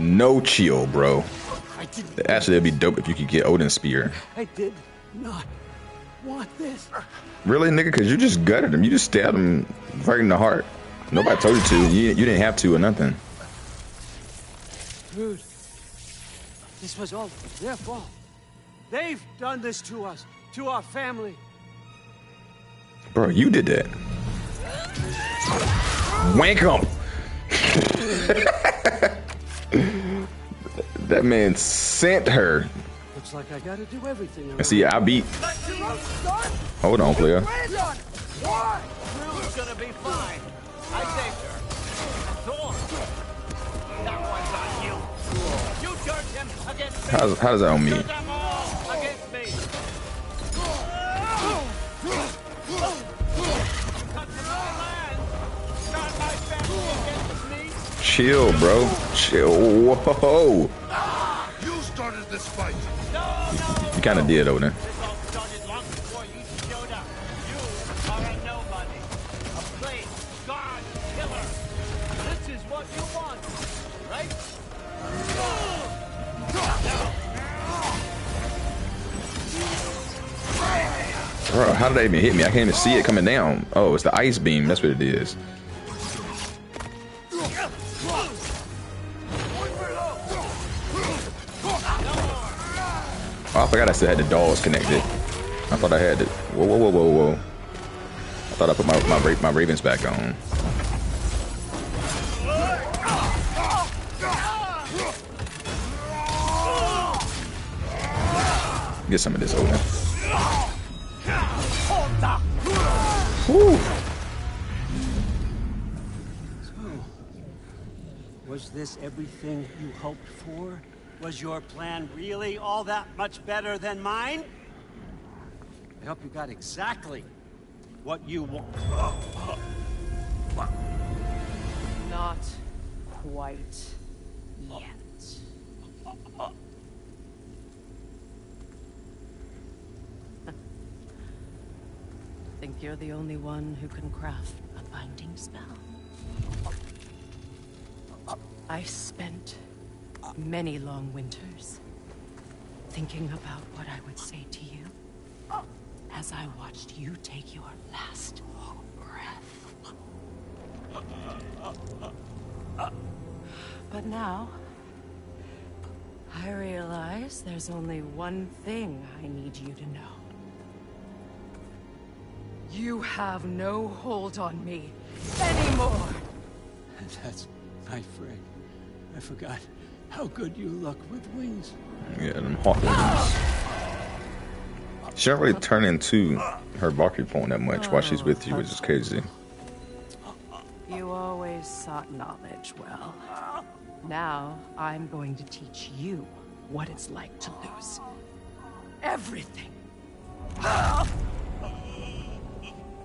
No chill, bro. Actually, it'd be dope if you could get Odin's spear. I did not want this. Really, nigga? Because you just gutted him. You just stabbed him right in the heart. Nobody told you to. You didn't have to or nothing. Dude, this was all their fault. They've done this to us, to our family. Bro, you did that. Wank him. That man sent her. Looks like I gotta do everything. And see, I beat. Hold on, player. What? Drew's gonna be fine. I saved her. Thor. That one's on you. You turned him against me. How does that on me? Turn them all against me. Cut them all land. Not my family against me. Chill, bro. Chill. Whoa. You started this fight. You kind of did, Odin. This all started long before you showed up. You are a nobody. A plague, god, killer. This is what you want, right? Bro, how did that even hit me? I can't even see it coming down. Oh, it's the ice beam. That's what it is. Oh, I forgot I still had the dolls connected. I thought I had it. Whoa, whoa, whoa, whoa, whoa. I thought I put my ravens back on. Get some of this, Odin. Woo. So, was this everything you hoped for? Was your plan really all that much better than mine? I hope you got exactly what you want. Not quite yet. Think you're the only one who can craft a binding spell? I spent many long winters thinking about what I would say to you as I watched you take your last breath. But now, I realize there's only one thing I need you to know. You have no hold on me anymore. That's my friend. I forgot how good you look with wings. Yeah, them hawk wings. She don't really turn into her Valkyrie form that much while she's with you, which is crazy. You always sought knowledge well. Now, I'm going to teach you what it's like to lose everything.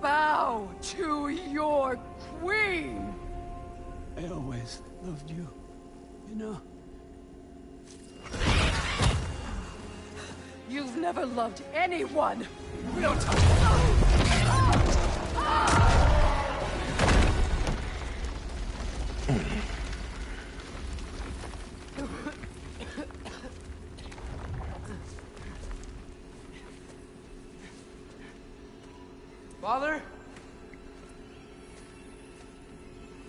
Bow to your queen! I always loved you, you know. You've never loved anyone! No time! Father?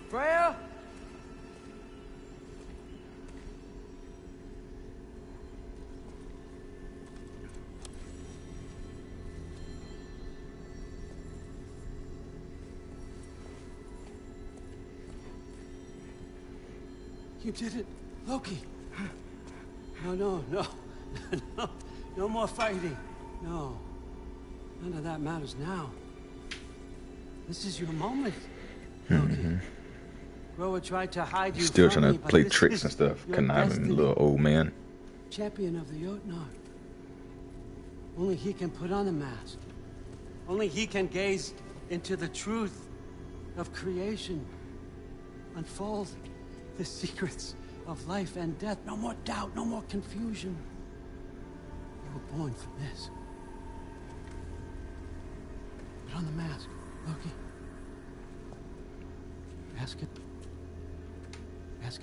Freya? You did it, Loki. No. No more fighting. No. None of that matters now. This is your moment, Loki. Groa tried to hide you. Still from trying me, to but play this tricks is and stuff. your Conniving destiny. little old man. Champion of the Jotnar. Only he can put on the mask. Only he can gaze into the truth of creation. Unfold the secrets of life and death. No more doubt, no more confusion. You were born for this. Put on the mask, Loki. Ask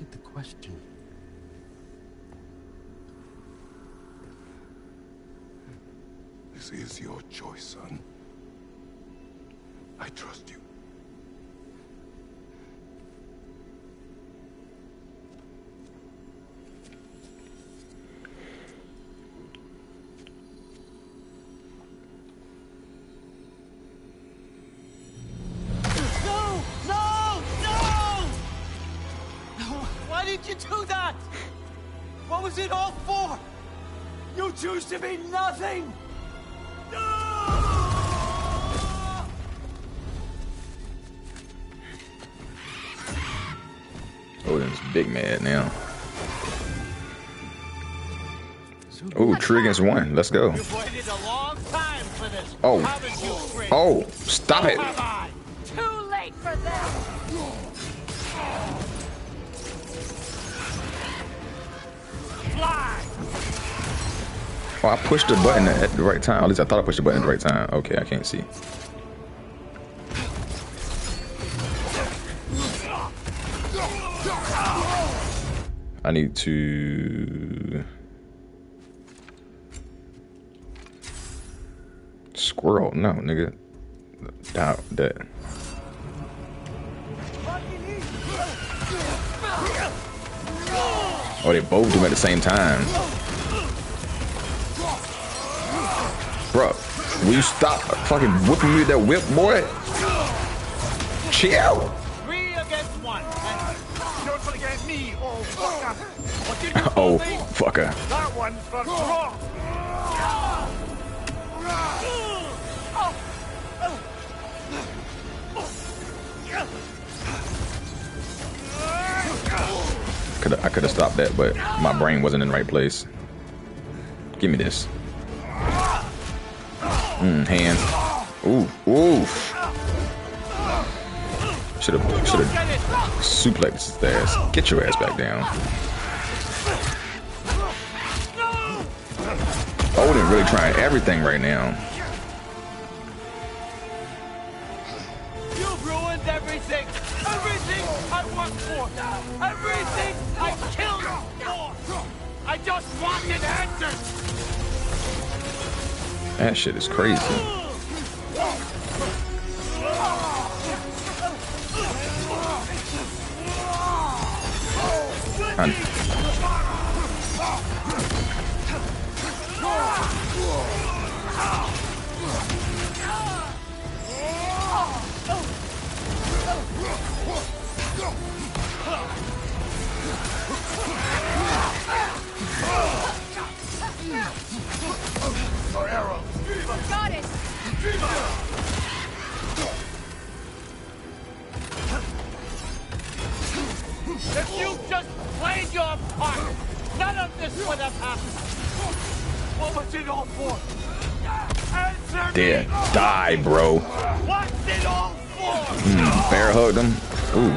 it the question. This is your choice, son. I trust you. Why did you do that? What was it all for? You choose to be nothing! Odin's big mad now. Ooh, 3 against 1. Let's go. You've waited a long time for this. Oh. Haven't you, Free? Oh, stop it. Too late for them. Fly! Oh, I pushed the button at the right time. At least I thought I pushed the button at the right time. Okay, I can't see. I need to... Squirrel. No, nigga. Doubt that. Oh, they both do them at the same time. Bro, will you stop fucking whipping me with that whip, boy? Chill. 3 against 1. And don't forget me, oh fucker. What did you Oh, call me? fucker. That one's for draw. I could have stopped that, but my brain wasn't in the right place. Give me this. Hands. Ooh, ooh. Should have suplexed his ass. Get your ass back down. Odin really trying everything right now. You've ruined everything. Everything I worked for. Everything I killed for. I just wanted answers. That shit is crazy. Got it. If you just played your part, none of this would have happened. What was it all for? Answer Dead. me. Die, bro. What's it all for? Bear hugged him. Ooh.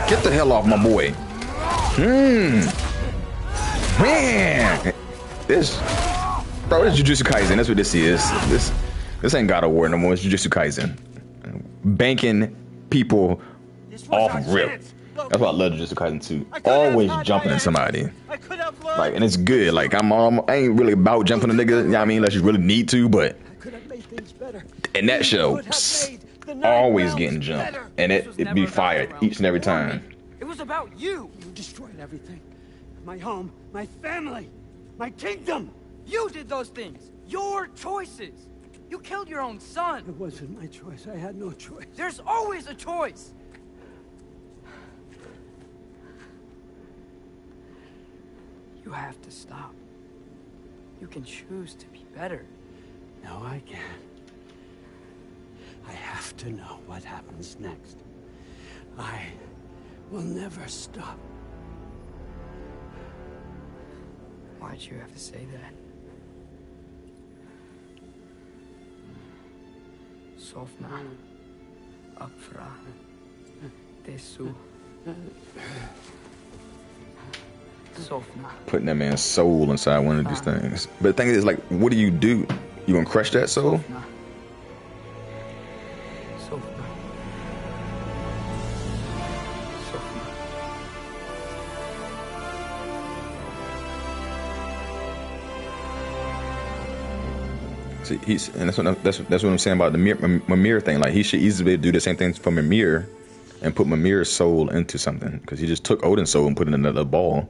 Get the hell off my boy. Man. This. Bro, this is Jujutsu Kaisen. That's what this is. This ain't God of War no more. It's Jujutsu Kaisen. Banking people off rip. That's why I love Jujutsu Kaisen too. Always jumping at somebody. Like, and it's good. Like, I ain't really about jumping a nigga, you know what I mean? Unless you really need to, but in that show, always getting jumped. And it be fired each and every time. It was about you. You destroyed everything. My home, my family, my kingdom. You did those things. Your choices. You killed your own son. It wasn't my choice. I had no choice. There's always a choice. You have to stop. You can choose to be better. No, I can't. I have to know what happens next. I will never stop. Why'd you have to say that? Sofna. Akfra. Desu. Sofna. Putting that man's soul inside one of these things. But the thing is, like, what do? You gonna crush that soul? Sofna. Sofna. and that's what I'm saying about the Mimir thing. Like he should easily do the same thing for Mimir, and put Mimir's soul into something, because he just took Odin's soul and put it in another ball.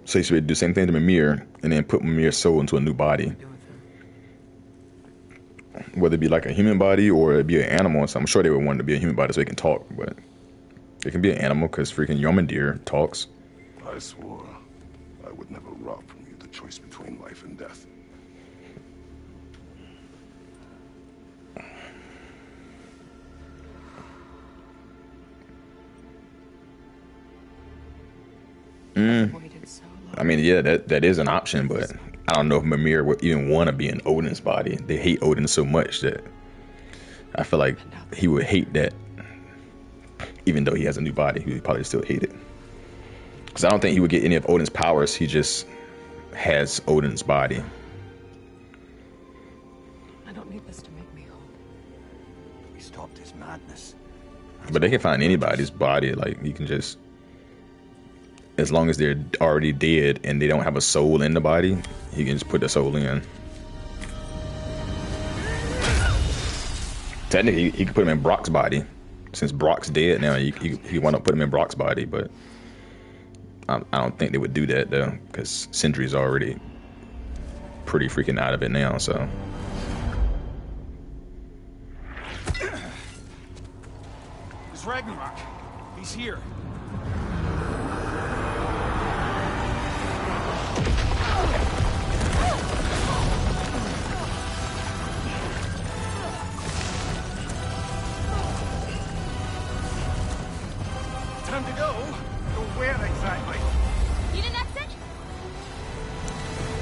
So he should do the same thing to Mimir, and then put Mimir's soul into a new body. Whether it be like a human body or it be an animal or something. I'm sure they would want it to be a human body so it can talk, but it can be an animal because freaking Yomendir talks. I swore I would never rob from you the choice between life and death. I mean, yeah, that is an option, but I don't know if Mimir would even want to be in Odin's body. They hate Odin so much that I feel like he would hate that. Even though he has a new body, he would probably still hate it. Because I don't think he would get any of Odin's powers. He just has Odin's body. I don't need this to make me whole. We stopped his madness. But they can find anybody's body. Like, you can just... As long as they're already dead and they don't have a soul in the body, he can just put the soul in. Technically, he could put him in Brock's body. Since Brock's dead now, he want to put him in Brock's body, but I don't think they would do that, though, because Sindri's already pretty freaking out of it now, so... It's Ragnarok. He's here. Time to go. Go where exactly? Need an exit?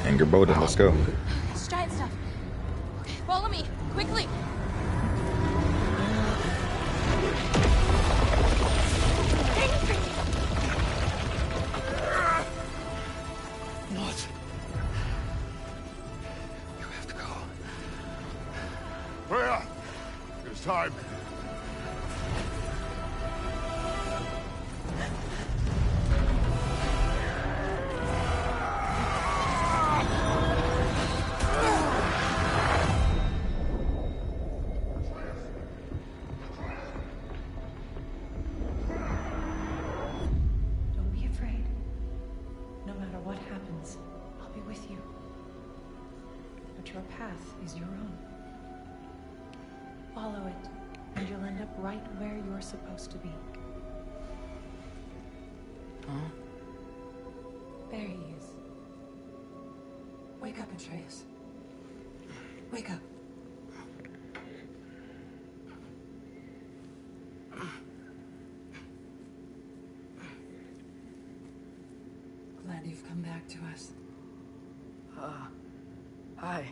Anger Boda, let's go. It's giant stuff. Okay, follow me, quickly. What? You have to go. Freya! It's time. Don't be afraid. No matter what happens, I'll be with you. But your path is your own. Follow it, and you'll end up right where you're supposed to be. Huh? There he is. Wake up, Atreus. Wake up. Glad you've come back to us. Hi.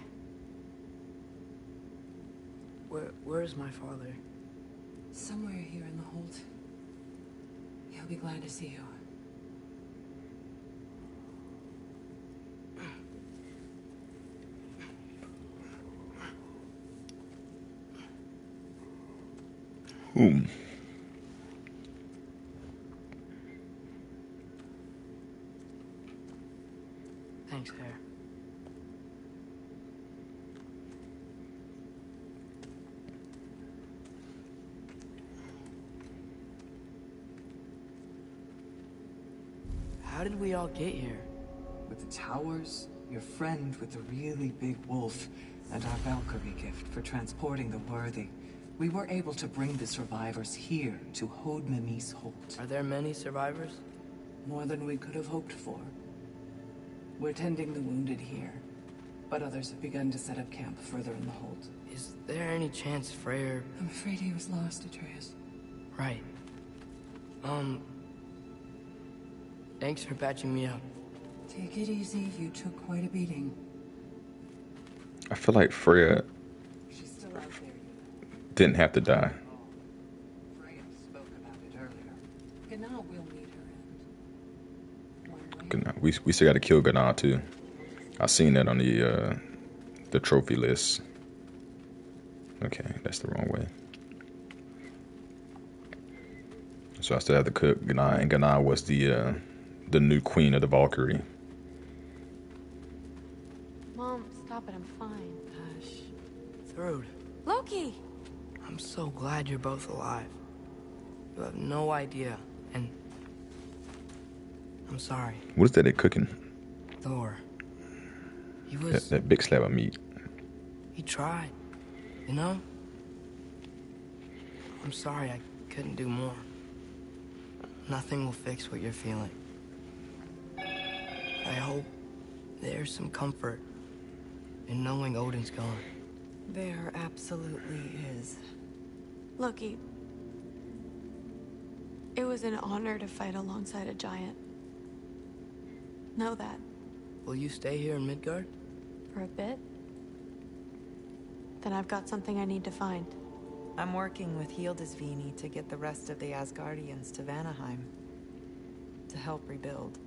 Where's my father? Somewhere here in the hold. He'll be glad to see you. Thanks, Hare. How did we all get here? With the towers, your friend with the really big wolf, and our Valkyrie gift for transporting the worthy, we were able to bring the survivors here to Hod Mimi's Holt. Are there many survivors? More than we could have hoped for. We're tending the wounded here, but others have begun to set up camp further in the Holt. Is there any chance Freyr... I'm afraid he was lost, Atreus. Right. Thanks for patching me up. Take it easy. You took quite a beating. I feel like Freya She's still out there. didn't have to die. Freya spoke about it earlier. Gna will meet her end. Gna- We still got to kill Gna too. I seen that on the trophy list. Okay, that's the wrong way. So I still have to cook Gna, and Gna was the new queen of the Valkyrie. Mom, stop it. I'm fine. Hush. Third. Loki! I'm so glad you're both alive. You have no idea, and I'm sorry. What is that they're cooking? Thor. He was... That big slab of meat. He tried, you know? I'm sorry I couldn't do more. Nothing will fix what you're feeling. I hope there's some comfort in knowing Odin's gone. There absolutely is. Loki, it was an honor to fight alongside a giant. Know that. Will you stay here in Midgard? For a bit? Then I've got something I need to find. I'm working with Hildisvini to get the rest of the Asgardians to Vanaheim. To help rebuild.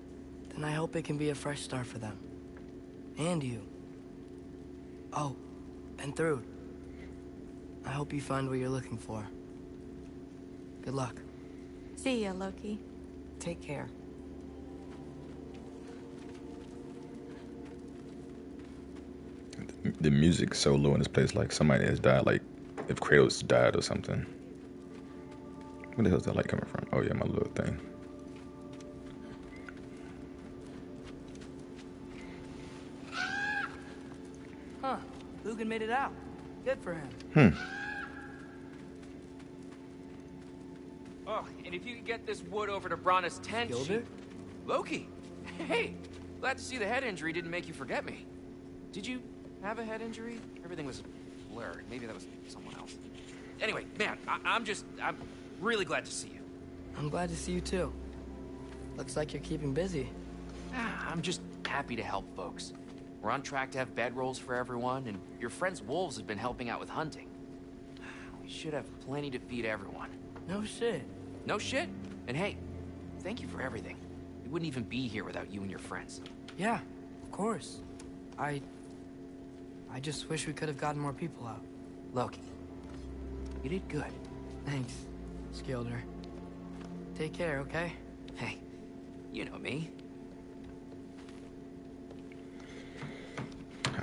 Then I hope it can be a fresh start for them. And you. Oh, and Thrud. I hope you find what you're looking for. Good luck. See ya, Loki. Take care. The music's so low in this place, like somebody has died, like if Kratos died or something. Where the hell is that light coming from? Oh yeah, my little thing. Huh. Lugan made it out. Good for him. Oh, and if you could get this wood over to Brana's tent... Gilder? Loki! Hey! Glad to see the head injury didn't make you forget me. Did you have a head injury? Everything was blurred. Maybe that was someone else. Anyway, man, I'm really glad to see you. I'm glad to see you too. Looks like you're keeping busy. I'm just happy to help folks. We're on track to have bedrolls for everyone, and your friend's wolves have been helping out with hunting. We should have plenty to feed everyone. No shit. No shit? And hey, thank you for everything. We wouldn't even be here without you and your friends. Yeah, of course. I just wish we could have gotten more people out. Loki, you did good. Thanks, Skilder. Take care, okay? Hey, you know me.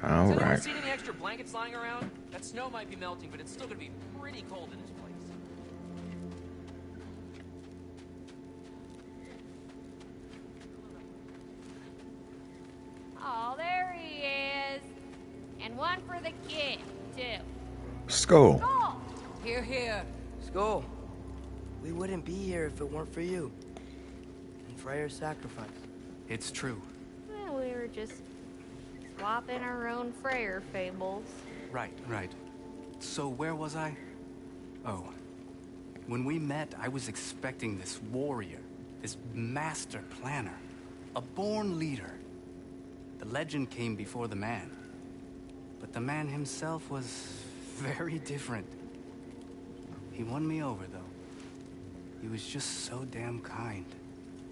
All Has right. anyone seen any extra blankets lying around? That snow might be melting, but it's still gonna be pretty cold in this place. Oh, there he is. And one for the kid, too. Skull. Skull! Here, here. Skull. We wouldn't be here if it weren't for you. And Freyr's sacrifice. It's true. Well, we were just swapping our own Freyr fables. Right. So where was I? Oh. When we met, I was expecting this warrior, this master planner, a born leader. The legend came before the man. But the man himself was very different. He won me over, though. He was just so damn kind.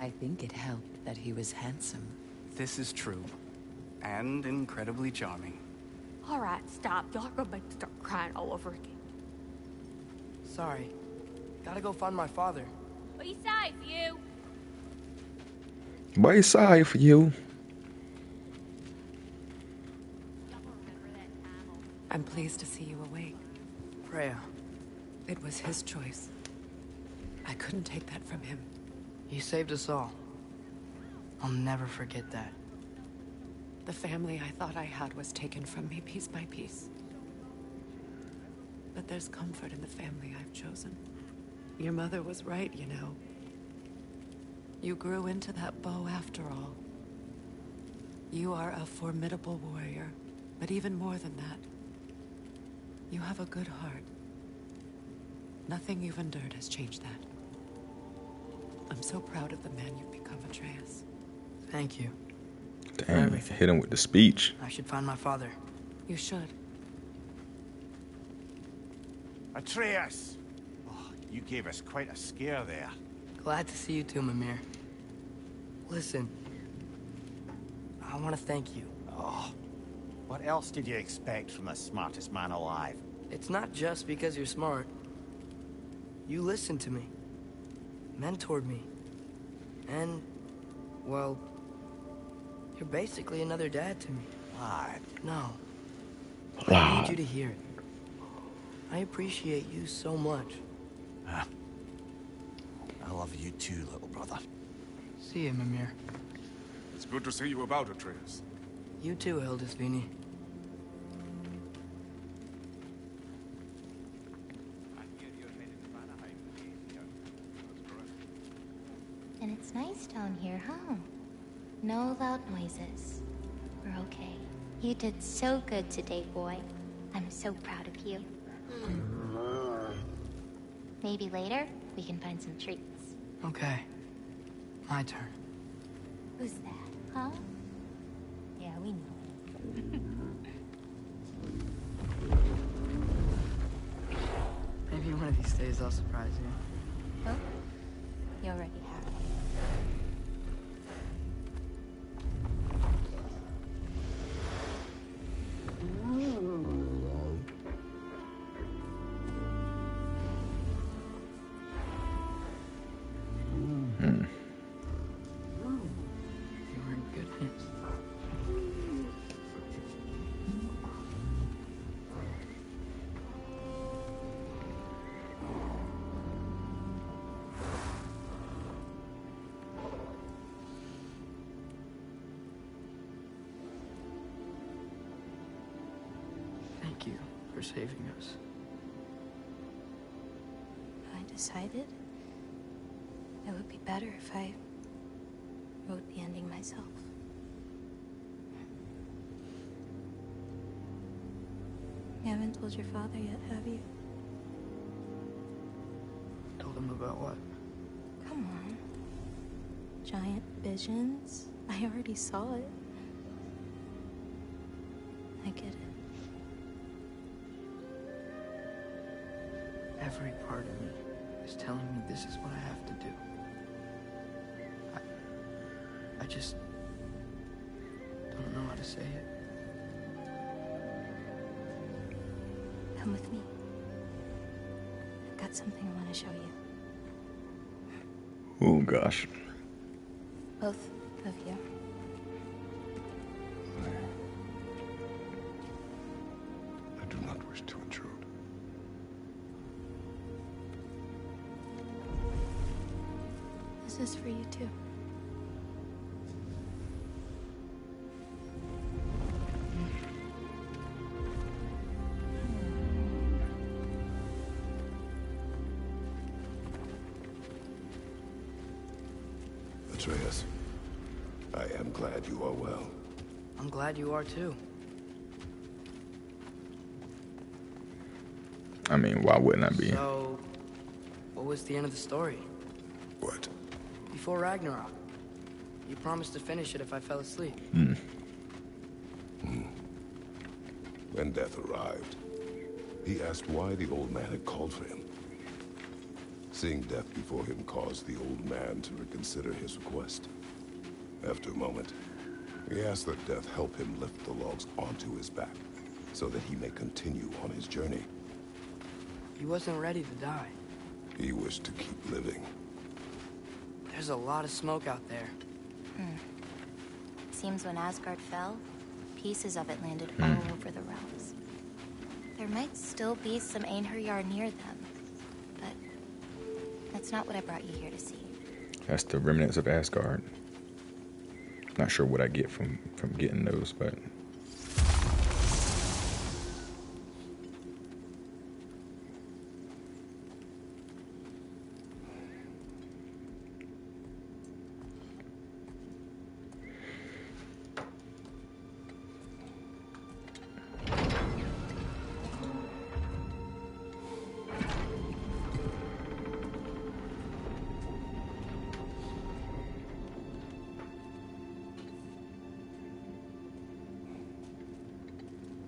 I think it helped that he was handsome. This is true. And incredibly charming. All right, stop. Y'all are gonna make me start crying all over again. Sorry. Gotta go find my father. Be safe, you. By his side for you. I'm pleased to see you awake. Freya. It was his choice. I couldn't take that from him. He saved us all. I'll never forget that. The family I thought I had was taken from me piece by piece. But there's comfort in the family I've chosen. Your mother was right, you know. You grew into that bow after all. You are a formidable warrior, but even more than that, you have a good heart. Nothing you've endured has changed that. I'm so proud of the man you've become, Atreus. Thank you. Damn, hit him with the speech. I should find my father. You should. Atreus! Oh, you gave us quite a scare there. Glad to see you too, Mimir. Listen, I want to thank you. Oh, what else did you expect from the smartest man alive? It's not just because you're smart. You listened to me, mentored me, and, well, you're basically another dad to me. Lad. No. I Lad. need you to hear it. I appreciate you so much. I love you too, little brother. See you, Mimir. It's good to see you about, Atreus. You too, Hildisvini. And it's nice down here, huh? No loud noises. We're okay. You did so good today, boy. I'm so proud of you. Maybe later, we can find some treats. Okay. My turn. Who's that, huh? Yeah, we know. Maybe one of these days I'll surprise you. Oh? You already have. You're in good hands. Thank you for saving us. I decided it would be better if I wrote the ending myself. You haven't told your father yet, have you? Told him about what? Come on. Giant visions? I already saw it. I get it. Every part of me is telling me this is what I have to do. I just don't know how to say it. Come with me. I've got something I want to show you. Oh gosh. Both of you. I do not wish to intrude. This is for you too. Atreus, I am glad you are well. I'm glad you are too. I mean, why wouldn't I be? So, what was the end of the story? What? Before Ragnarok. You promised to finish it if I fell asleep. When death arrived, he asked why the old man had called for him. Seeing death before him caused the old man to reconsider his request. After a moment, he asked that death help him lift the logs onto his back, so that he may continue on his journey. He wasn't ready to die. He wished to keep living. There's a lot of smoke out there. Seems when Asgard fell, pieces of it landed all over the realms. There might still be some Einherjar near them, but that's not what I brought you here to see. That's the remnants of Asgard. Not sure what I get from getting those, but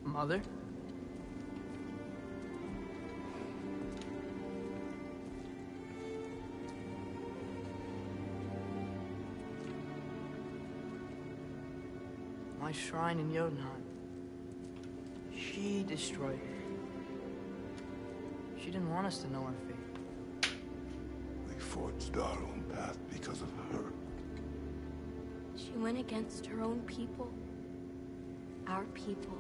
Mother? My shrine in Jotunheim. She destroyed it. She didn't want us to know our fate. We forged our own path because of her. She went against her own people. Our people.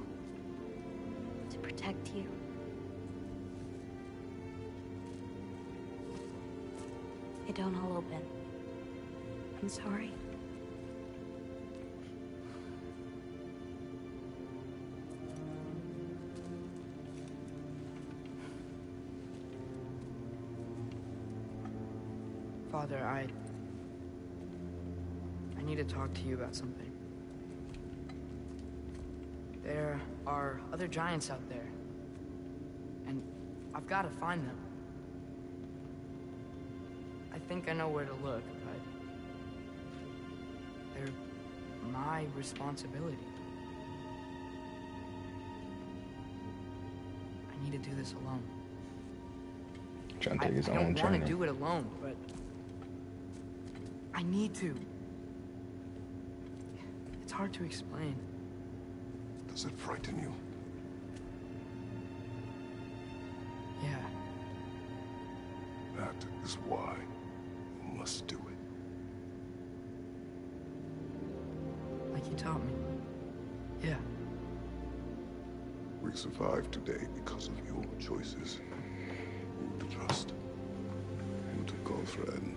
To protect you. don't all open. I'm sorry. Father, I need to talk to you about something. There are other giants out there, and I've got to find them. I think I know where to look, but they're my responsibility. I need to do this alone. Trying to take his I own don't want journey. to do it alone, but I need to. It's hard to explain. Does it frighten you? Yeah. That is why you must do it. Like you taught me. Yeah. We survived today because of your choices. Who to trust, who to go threaten.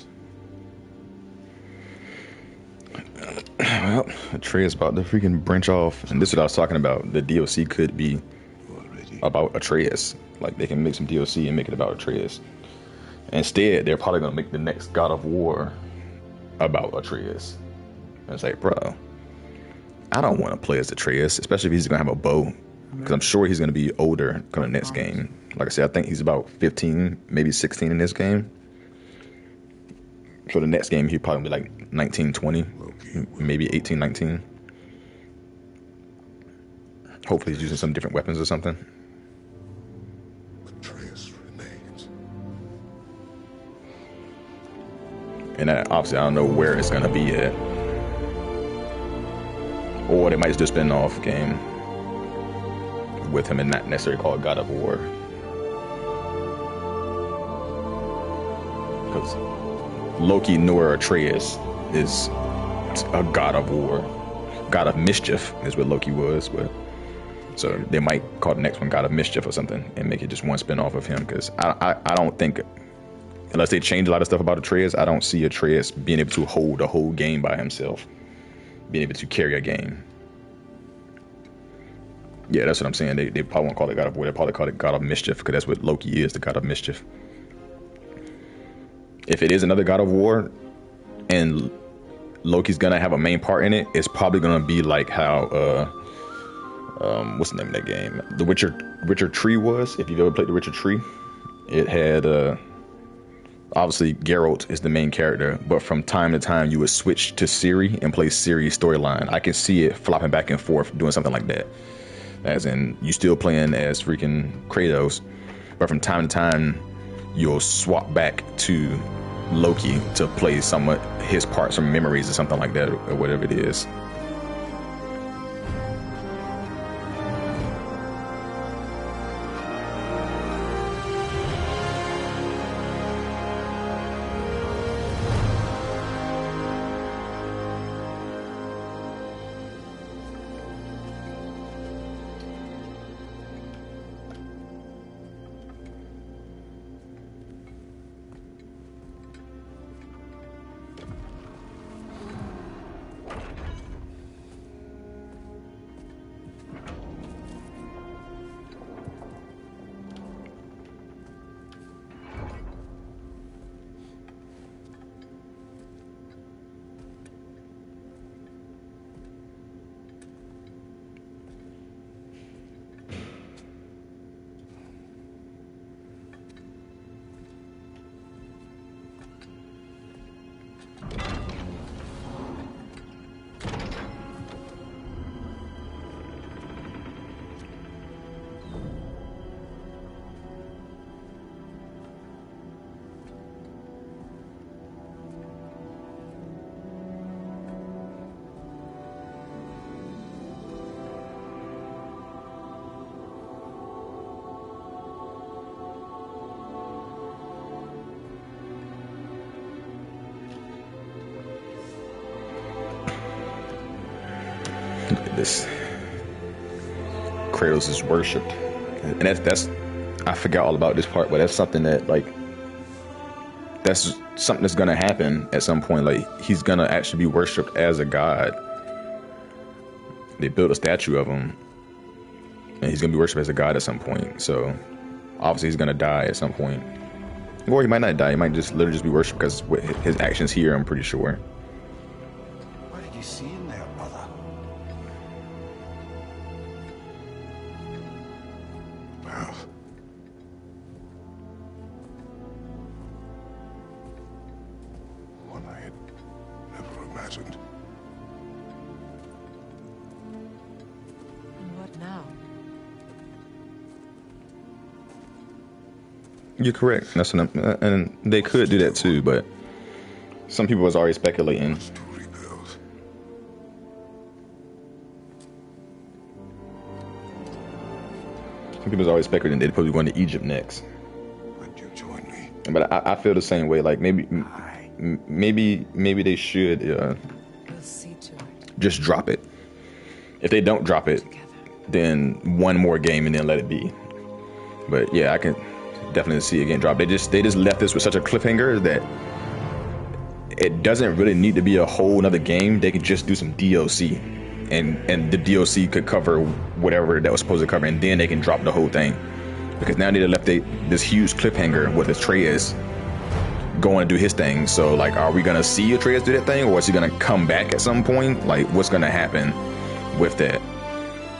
Well, Atreus about to freaking branch off, and this is what I was talking about. The DLC could be about Atreus. Like, they can make some DLC and make it about Atreus. Instead, they're probably gonna make the next God of War about Atreus. And it's like, bro, I don't want to play as Atreus, especially if he's gonna have a bow, because I'm sure he's gonna be older coming next game. Like I said, I think he's about 15, maybe 16 in this game. So the next game, he'd probably be like 19, 20, maybe 18, 19. Hopefully he's using some different weapons or something. Atreus remains. And obviously, I don't know where it's going to be at. Or they might just spin off game with him and not necessarily call it God of War. Because Loki nor Atreus is a god of war. God of mischief is what Loki was, but so they might call the next one God of Mischief or something and make it just one spin-off of him, because I don't think, unless they change a lot of stuff about Atreus, I don't see Atreus being able to hold a whole game by himself, being able to carry a game. Yeah, that's what I'm saying. They probably won't call it God of War. They probably call it God of Mischief, because that's what Loki is, the God of Mischief. If it is another God of War and Loki's gonna have a main part in it, it's probably gonna be like how what's the name of that game? The Witcher Tree was. If you've ever played The Witcher Tree, it had obviously Geralt is the main character, but from time to time you would switch to Ciri and play Ciri's storyline. I can see it flopping back and forth, doing something like that. As in, you still playing as freaking Kratos, but from time to time you'll swap back to Loki to play some of his parts from memories or something like that, or whatever it is. This Kratos is worshipped, and that's I forgot all about this part, but that's something that, like, that's something that's gonna happen at some point. Like, he's gonna actually be worshipped as a god. They built a statue of him, and he's gonna be worshipped as a god at some point. So obviously he's gonna die at some point, or he might not die. He might just literally just be worshipped because his actions here, I'm pretty sure. What did you see in there, brother? Well, one I had never imagined. And what now? You're correct. That's and they could do that too, but some people was already speculating. Some people was always speculating they'd probably going to Egypt next. Would you join me? But I feel the same way. Like maybe they should We'll see to it. just drop it. If they don't drop it, then one more game and then let it be. But yeah, I can definitely see it getting dropped. They just left this with such a cliffhanger that it doesn't really need to be a whole nother game. They could just do some DLC, and the DLC could cover whatever that was supposed to cover, and then they can drop the whole thing. Because now they left this huge cliffhanger with Atreus going to do his thing. So like, are we gonna see Atreus do that thing, or is he gonna come back at some point? Like, what's gonna happen with that?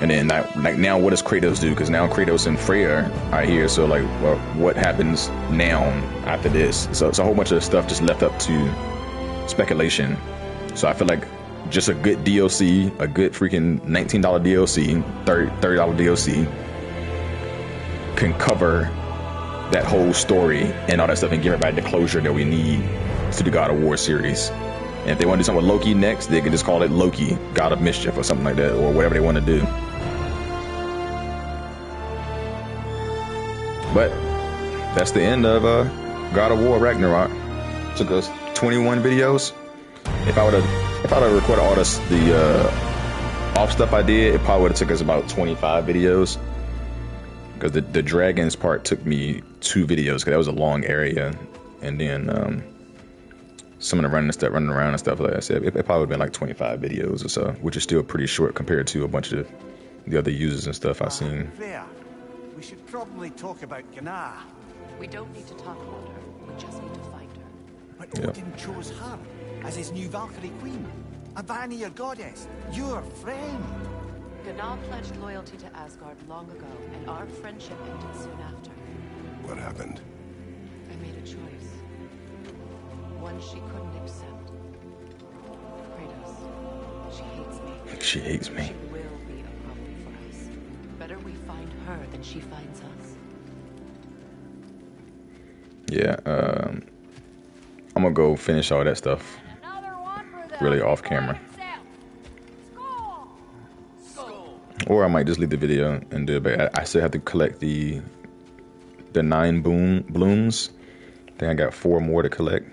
And then like now, what does Kratos do? Because now Kratos and Freya are here. So like, well, what happens now after this? So it's a whole bunch of stuff just left up to speculation. So I feel like just a good DLC, a good freaking $19 DLC, $30 DLC can cover that whole story and all that stuff and give everybody the closure that we need to the God of War series. And if they want to do something with Loki next, they can just call it Loki, God of Mischief, or something like that, or whatever they want to do. But that's the end of God of War Ragnarok. Took us 21 videos. If I would have recorded all the off stuff I did, it probably would have took us about 25 videos. Because the dragons part took me 2 videos, because that was a long area, and then some of the running around and stuff like I said, it probably would have been like 25 videos or so, which is still pretty short compared to a bunch of the other users and stuff I've seen. There. We should probably talk about Gná. We don't need to talk about her. We just need to find her. But Odin chose her as his new Valkyrie queen. A Vanir goddess. Your friend. Gná pledged loyalty to Asgard long ago, and our friendship ended soon after. What happened? I made a choice. One she couldn't accept. Kratos. She hates me. She hates me. She will be a problem for us. Better we find her than she finds us. Yeah, I'm gonna go finish all that stuff really off camera. Or I might just leave the video and do it, but I still have to collect the 9 blooms. I think I got 4 more to collect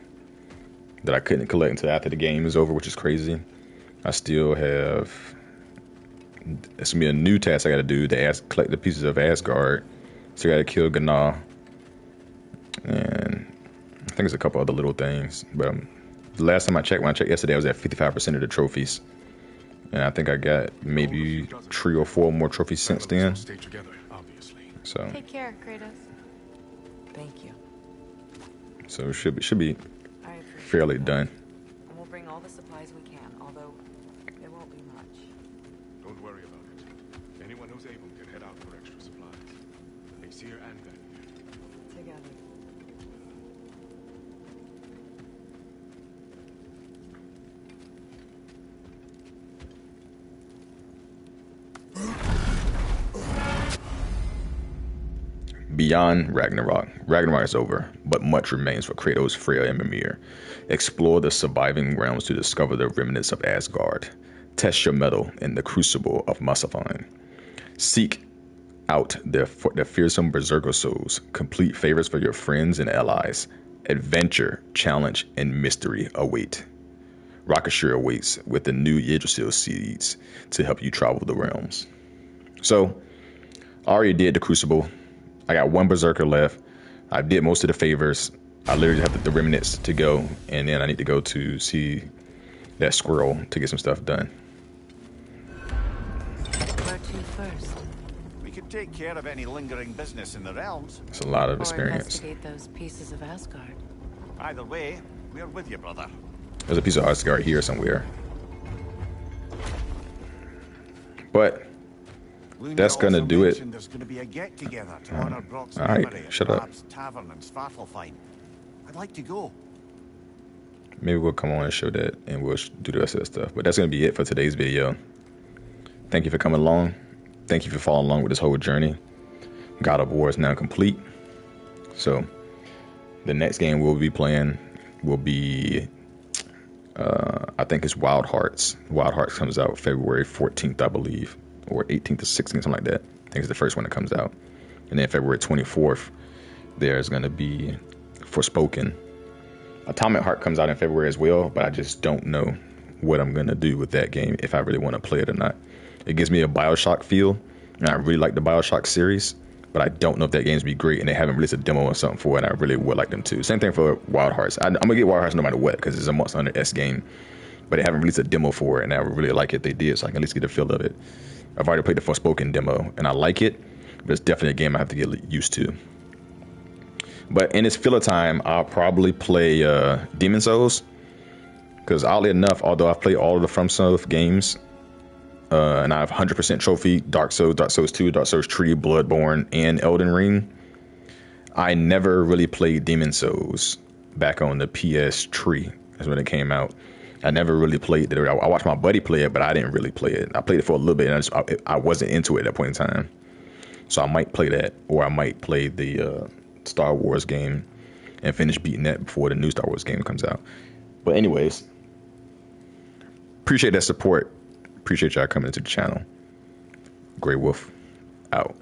that I couldn't collect until after the game is over, which is crazy. I still have, it's gonna be a new task I gotta do to collect the pieces of Asgard. So I gotta kill Gná, and I think there's a couple other little things, but the last time when I checked yesterday, I was at 55% of the trophies. And I think I got maybe 3 or 4 more trophies since then. So Take care, Kratos. Thank you. it should be fairly done. And we'll bring all the supplies we can, although it won't be much. Don't worry about it. Anyone who's able can head out for extra supplies. Aesir and Vanir. Together. Beyond Ragnarok. Ragnarok is over, but much remains for Kratos, Freya, and Mimir. Explore the surviving realms to discover the remnants of Asgard. Test your mettle in the crucible of Muspelheim. Seek out their fearsome berserker souls. Complete favors for your friends and allies. Adventure, challenge, and mystery await. Rocketshire awaits with the new Yggdrasil seeds to help you travel the realms. So, I already did the crucible. I got 1 berserker left. I did most of the favors. I literally have the remnants to go, and then I need to go to see that squirrel to get some stuff done. Where to first? We could take care of any lingering business in the realms. It's a lot of Or experience. investigate those pieces of Asgard. Either way, we're with you, brother. There's a piece of Asgard here somewhere. But that's gonna do it. There's gonna be a get together to honor Brock's all right, memory at shut up. Bab's Tavern in Svartalfheim. I'd like to go. Maybe we'll come on and show that, and we'll do the rest of that stuff. But that's gonna be it for today's video. Thank you for coming along. Thank you for following along with this whole journey. God of War is now complete. So the next game we'll be playing will be, I think it's Wild Hearts. Wild Hearts comes out February 14th, I believe, or 18th or 16th, something like that. I think it's the first one that comes out. And then February 24th, there's going to be Forspoken. Atomic Heart comes out in February as well, but I just don't know what I'm going to do with that game, if I really want to play it or not. It gives me a BioShock feel, and I really like the BioShock series, but I don't know if that game's be great, and they haven't released a demo or something for it, and I really would like them to. Same thing for Wild Hearts. I'm going to get Wild Hearts no matter what, because it's a Monster Hunter S game, but they haven't released a demo for it, and I would really like it if they did, so I can at least get a feel of it. I've already played the Forspoken demo, and I like it, but it's definitely a game I have to get used to. But in this filler time, I'll probably play Demon Souls, because oddly enough, although I've played all of the FromSoft games, and I have 100% trophy, Dark Souls 2, Dark Souls 3, Bloodborne, and Elden Ring, I never really played Demon Souls back on the PS3. That's when it came out. I never really played it. I watched my buddy play it, but I didn't really play it. I played it for a little bit, and I wasn't into it at that point in time. So I might play that, or I might play the Star Wars game and finish beating that before the new Star Wars game comes out. But anyways, appreciate that support. Appreciate y'all coming into the channel. Grey Wolf out.